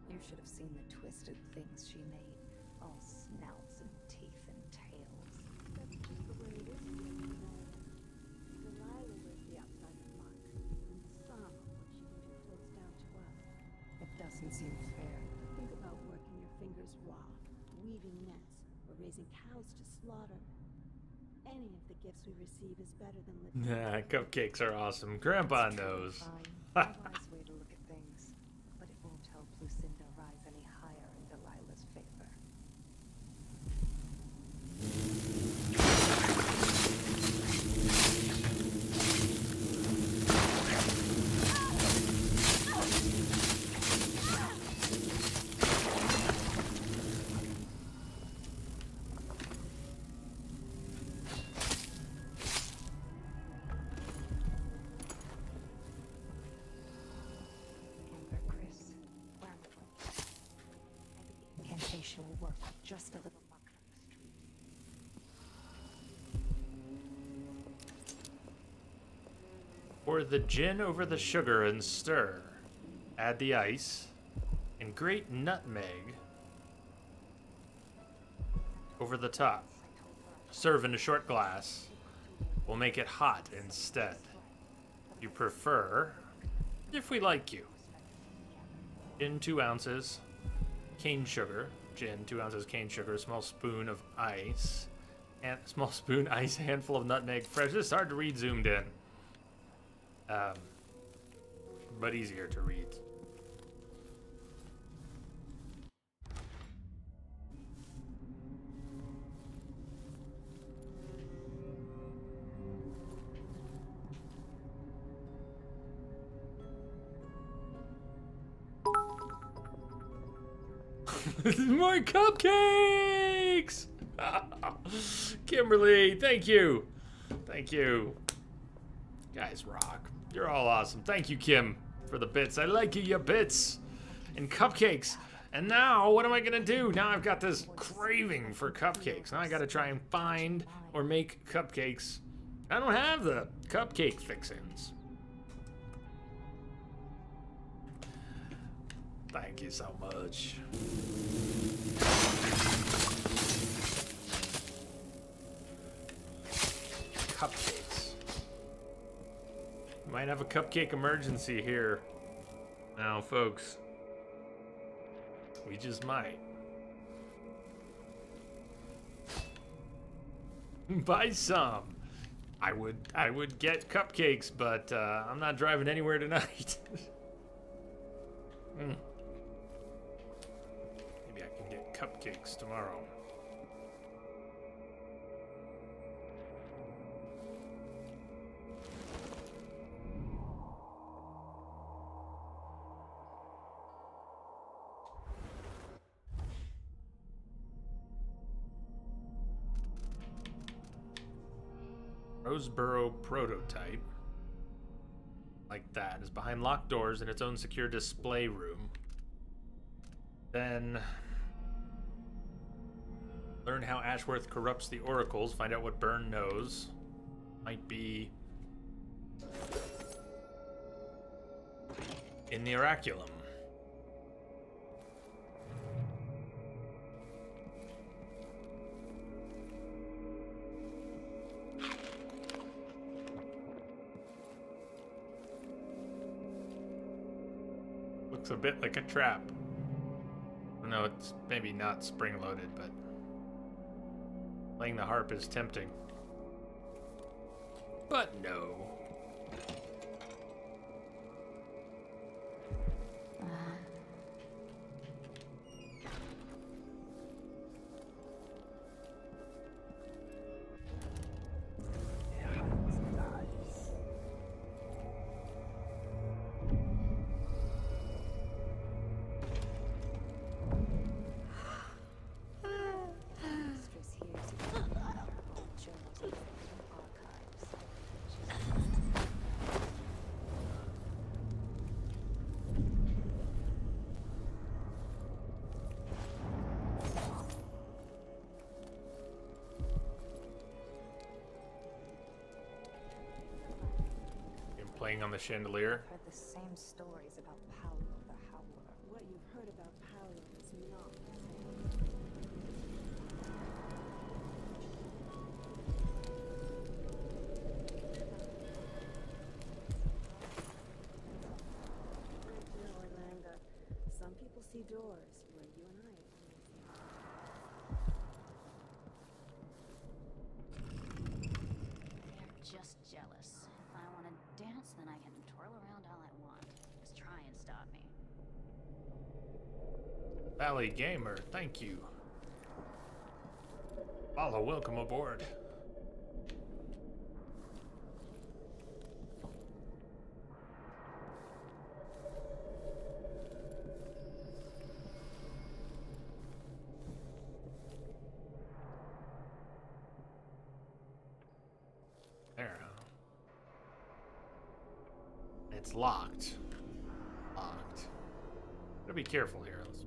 You should have seen the twisted things she made. All snouts and teeth and tails. that's just the way it is, dear Parmelia. Delilah wears the outsider's mark, and some of what she can do flows down to us. It doesn't seem fair. Think about working your fingers raw, weaving nets, or raising cows to slaughter. Any of the gifts we receive is better than living. Nah, cupcakes are awesome. Grandpa knows. Fine. A wise way to look at things, but it won't help Lucinda rise any higher in Delilah's favor. Incantation will work with just a little luck from the street. Pour the gin over the sugar and stir. Add the ice and grate nutmeg over the top. Serve in a short glass. We'll make it hot instead. You prefer, if we like you. Gin 2 ounces. Cane sugar, gin, 2 ounces cane sugar, a small spoon of ice, and a small spoon ice, handful of nutmeg fresh. It's hard to read zoomed in, but easier to read. More cupcakes! Kimberly, thank you. Thank you. You guys rock. You're all awesome. Thank you, Kim, for the bits. I like you bits. And cupcakes. And now, what am I gonna do? Now I've got this craving for cupcakes. Now I gotta try and find or make cupcakes. I don't have the cupcake fixins. Thank you so much. Cupcakes. Might have a cupcake emergency here. Now, folks. We just might. Buy some. I would get cupcakes, but I'm not driving anywhere tonight. Maybe I can get cupcakes tomorrow. Roseboro prototype, like that, is behind locked doors in its own secure display room. Then learn how Ashworth corrupts the oracles, find out what Byrne knows. Might be in the Oraculum. Looks a bit like a trap. No, it's maybe not spring-loaded, but playing the harp is tempting. But no. Playing on the chandelier. I've heard the same stories about Paolo the Howler. What you've heard about Paolo is not the same. No, Orlando. Some people see doors where you and I Valley Gamer, thank you. Follow, welcome aboard. There. It's locked. Locked. Gotta be careful here. Let's...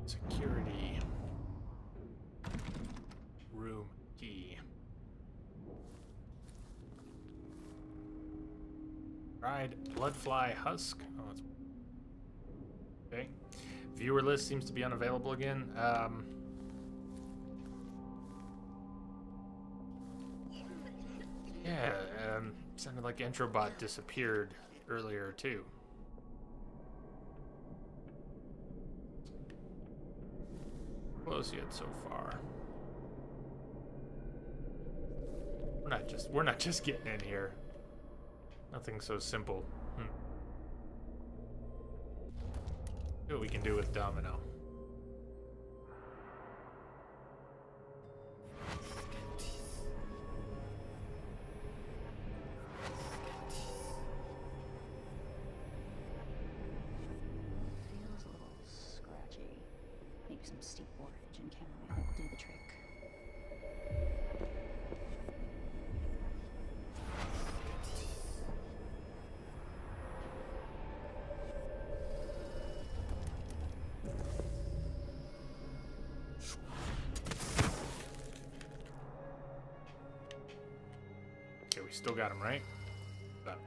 Security. Room key. Dried bloodfly husk. Oh, it's... Okay. Viewer list seems to be unavailable again. Yeah, sounded like Entrobot disappeared earlier too. Close yet so far. We're not just getting in here. Nothing so simple. See what we can do with Domino. Feels a little scratchy. Maybe some steep porridge and chamomile will do the trick. Okay, we still got him, right? Got him.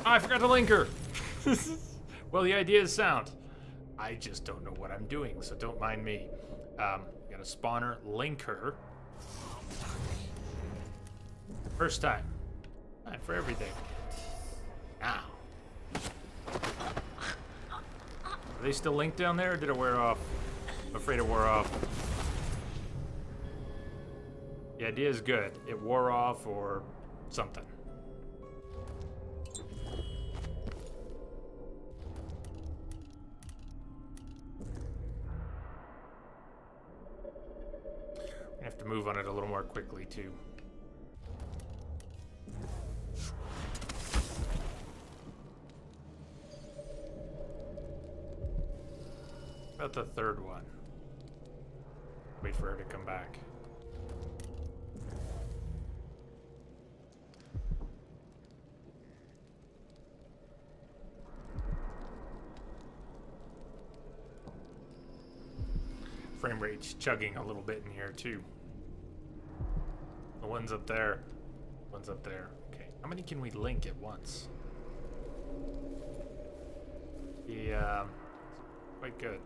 I forgot to link her. Well, the idea is sound. I just don't know what I'm doing, so don't mind me. Got a spawner, link her. First time. Time for everything. Now. Are they still linked down there, or did it wear off? I'm afraid it wore off. The idea is good. It wore off or something. I have to move on it a little more quickly too. About the third one. Wait for her to come back. Frame rate's chugging a little bit in here too. The one's up there. One's up there. Okay. How many can we link at once? Yeah. Quite good.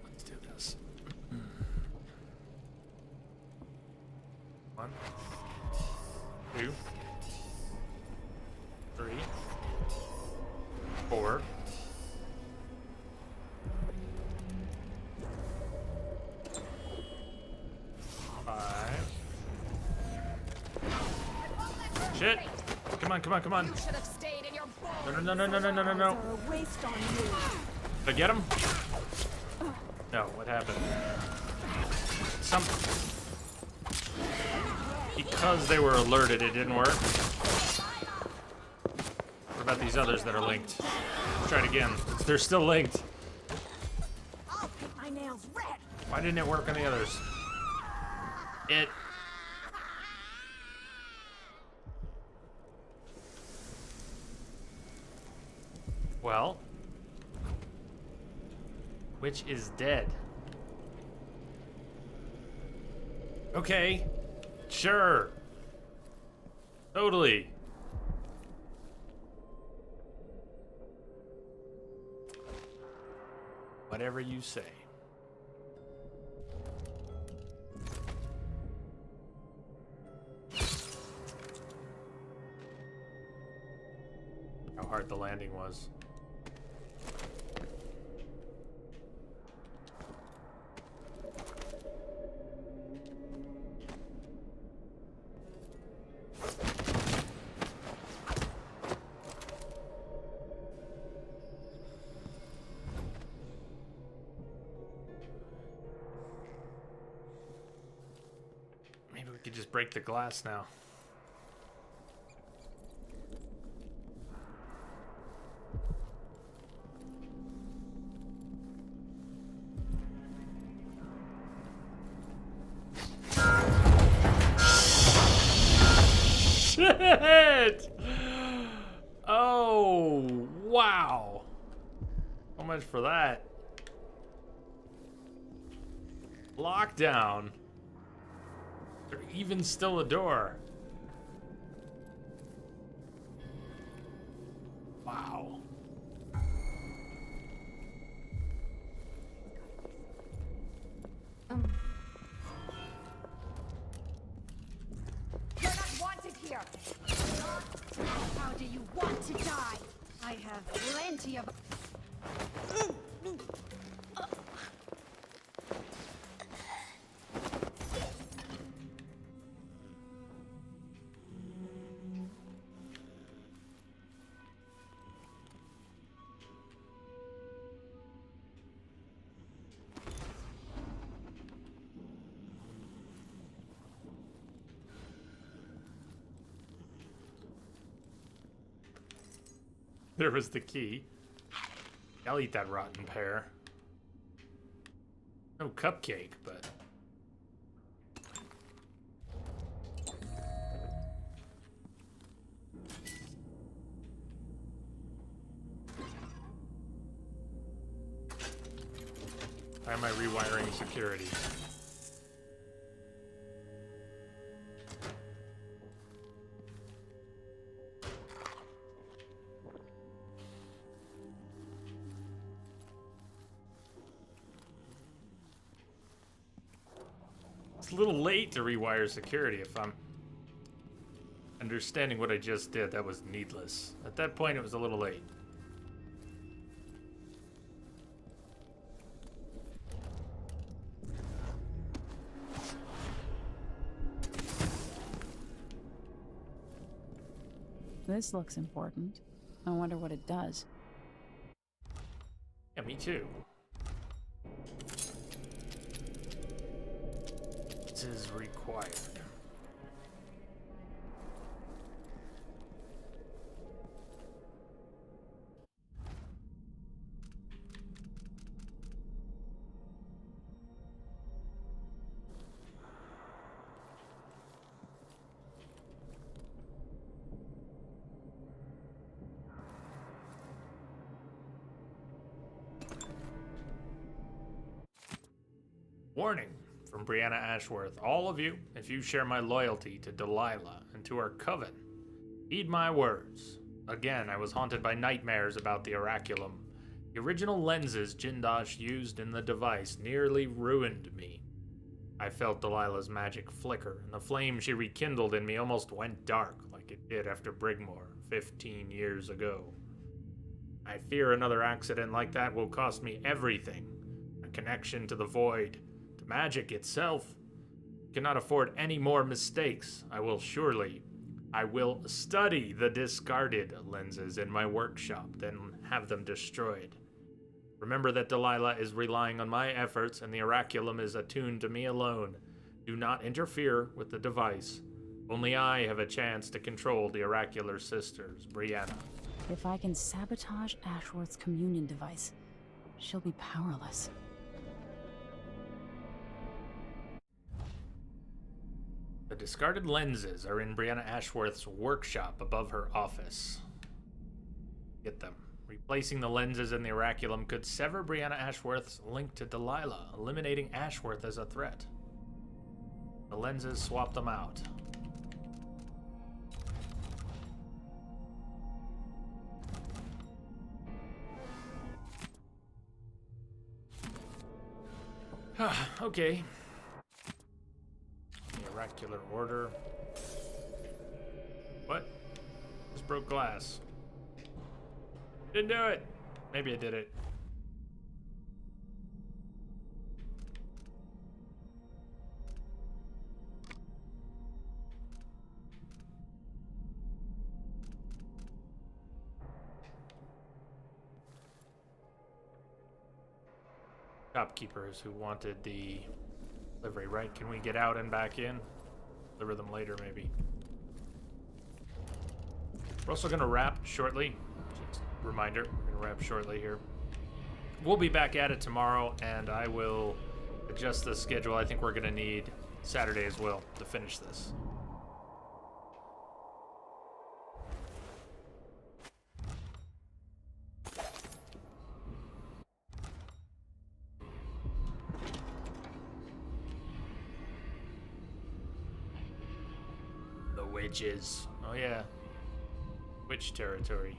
Let's do this. 1, 2, 3, 4. 5. Shit! Come on, come on, come on! No, no, no, no, no, no, no, no! Did I get him? No, what happened? Because they were alerted, it didn't work. What about these others that are linked? Let's try it again. They're still linked. My nails red. Why didn't it work on the others? It... Well, witch is dead. Okay, sure. Totally. Whatever you say. How hard the landing was. Maybe we could just break the glass now. Shit! Oh, wow. So much for that. Lockdown. There's even still a door. Wow. You're not wanted here. How do you want to die? I have plenty of. There was the key. I'll eat that rotten pear. No cupcake, but... Why am I rewiring security? It's a little late to rewire security if I'm understanding what I just did. That was needless. At that point, it was a little late. This looks important. I wonder what it does. Yeah, me too. This is required. Warning from Brianna Ashworth. All of you, if you share my loyalty to Delilah and to our coven, heed my words. Again, I was haunted by nightmares about the Oraculum. The original lenses Jindosh used in the device nearly ruined me. I felt Delilah's magic flicker, and the flame she rekindled in me almost went dark, like it did after Brigmore 15 years ago. I fear another accident like that will cost me everything. A connection to the void, to magic itself. I cannot afford any more mistakes. I will study the discarded lenses in my workshop, then have them destroyed. Remember that Delilah is relying on my efforts and the Oraculum is attuned to me alone. Do not interfere with the device. Only I have a chance to control the Oracular Sisters, Brianna. If I can sabotage Ashworth's communion device, she'll be powerless. The discarded lenses are in Brianna Ashworth's workshop above her office. Get them. Replacing the lenses in the oraculum could sever Brianna Ashworth's link to Delilah, eliminating Ashworth as a threat. The lenses swap them out. Okay. The oracular order. What? Just broke glass. Didn't do it. Maybe I did it. Shopkeepers who wanted the delivery, right? Can we get out and back in? Deliver them later, maybe. We're also gonna wrap shortly. Just a reminder, we're gonna wrap shortly here. We'll be back at it tomorrow, and I will adjust the schedule. I think we're gonna need Saturday as well to finish this. The witches. Oh yeah. Witch territory.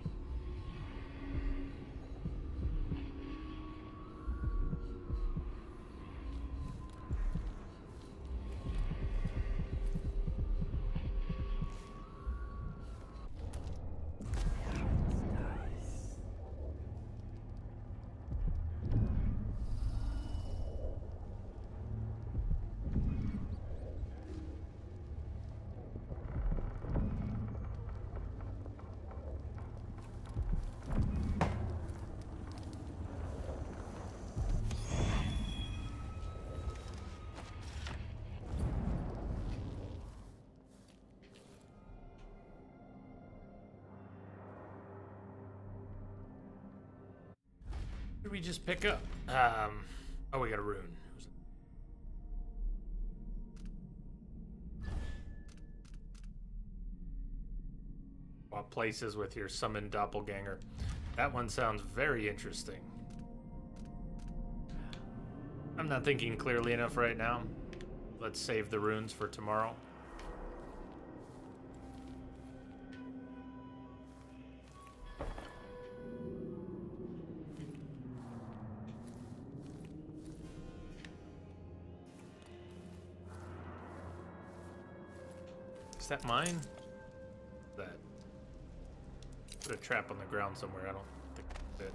What did we just pick up? Oh, we got a rune. Swap places with your summoned doppelganger. That one sounds very interesting. I'm not thinking clearly enough right now. Let's save the runes for tomorrow. Is that mine? That. Put a trap on the ground somewhere. I don't think that's it.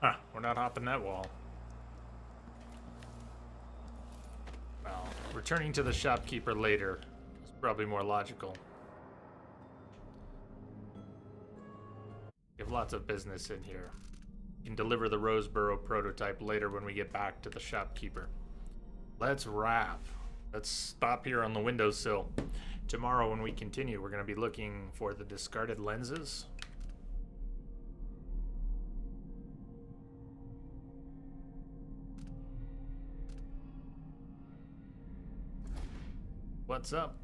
Huh, we're not hopping that wall. Well, returning to the shopkeeper later is probably more logical. We have lots of business in here. We can deliver the Roseboro prototype later when we get back to the shopkeeper. Let's wrap. Let's stop here on the windowsill. Tomorrow when we continue, we're going to be looking for the discarded lenses. What's up?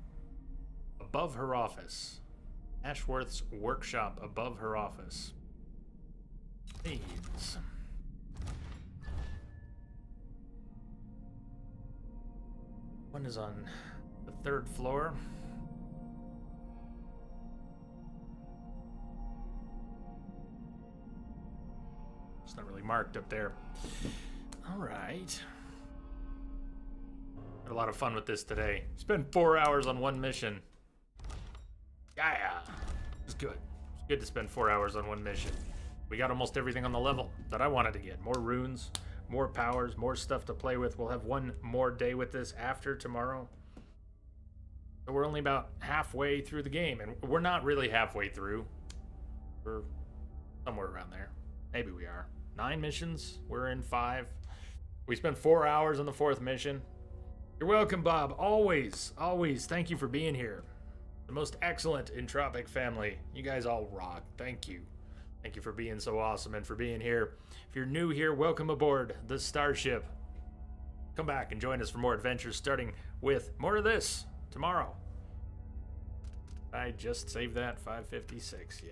Above her office. Ashworth's workshop above her office. Needs. One is on the 3rd floor. It's not really marked up there. All right. Had a lot of fun with this today. Spent 4 hours on one mission. Yeah. It was good. It's good to spend 4 hours on one mission. We got almost everything on the level that I wanted to get. More runes, more powers, more stuff to play with. We'll have one more day with this after tomorrow. So we're only about halfway through the game, and we're not really halfway through. We're somewhere around there. Maybe we are. 9 missions. We're in 5. We spent 4 hours on the 4th mission. You're welcome, Bob. Always, always. Thank you for being here. The most excellent Entropic family. You guys all rock. Thank you. Thank you for being so awesome and for being here. If you're new here, welcome aboard the Starship. Come back and join us for more adventures, starting with more of this tomorrow. I just saved that 556, yeah.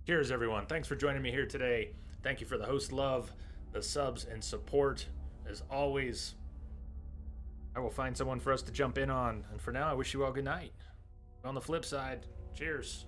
Cheers, everyone. Thanks for joining me here today. Thank you for the host love, the subs, and support. As always, I will find someone for us to jump in on. And for now, I wish you all good night. On the flip side, cheers.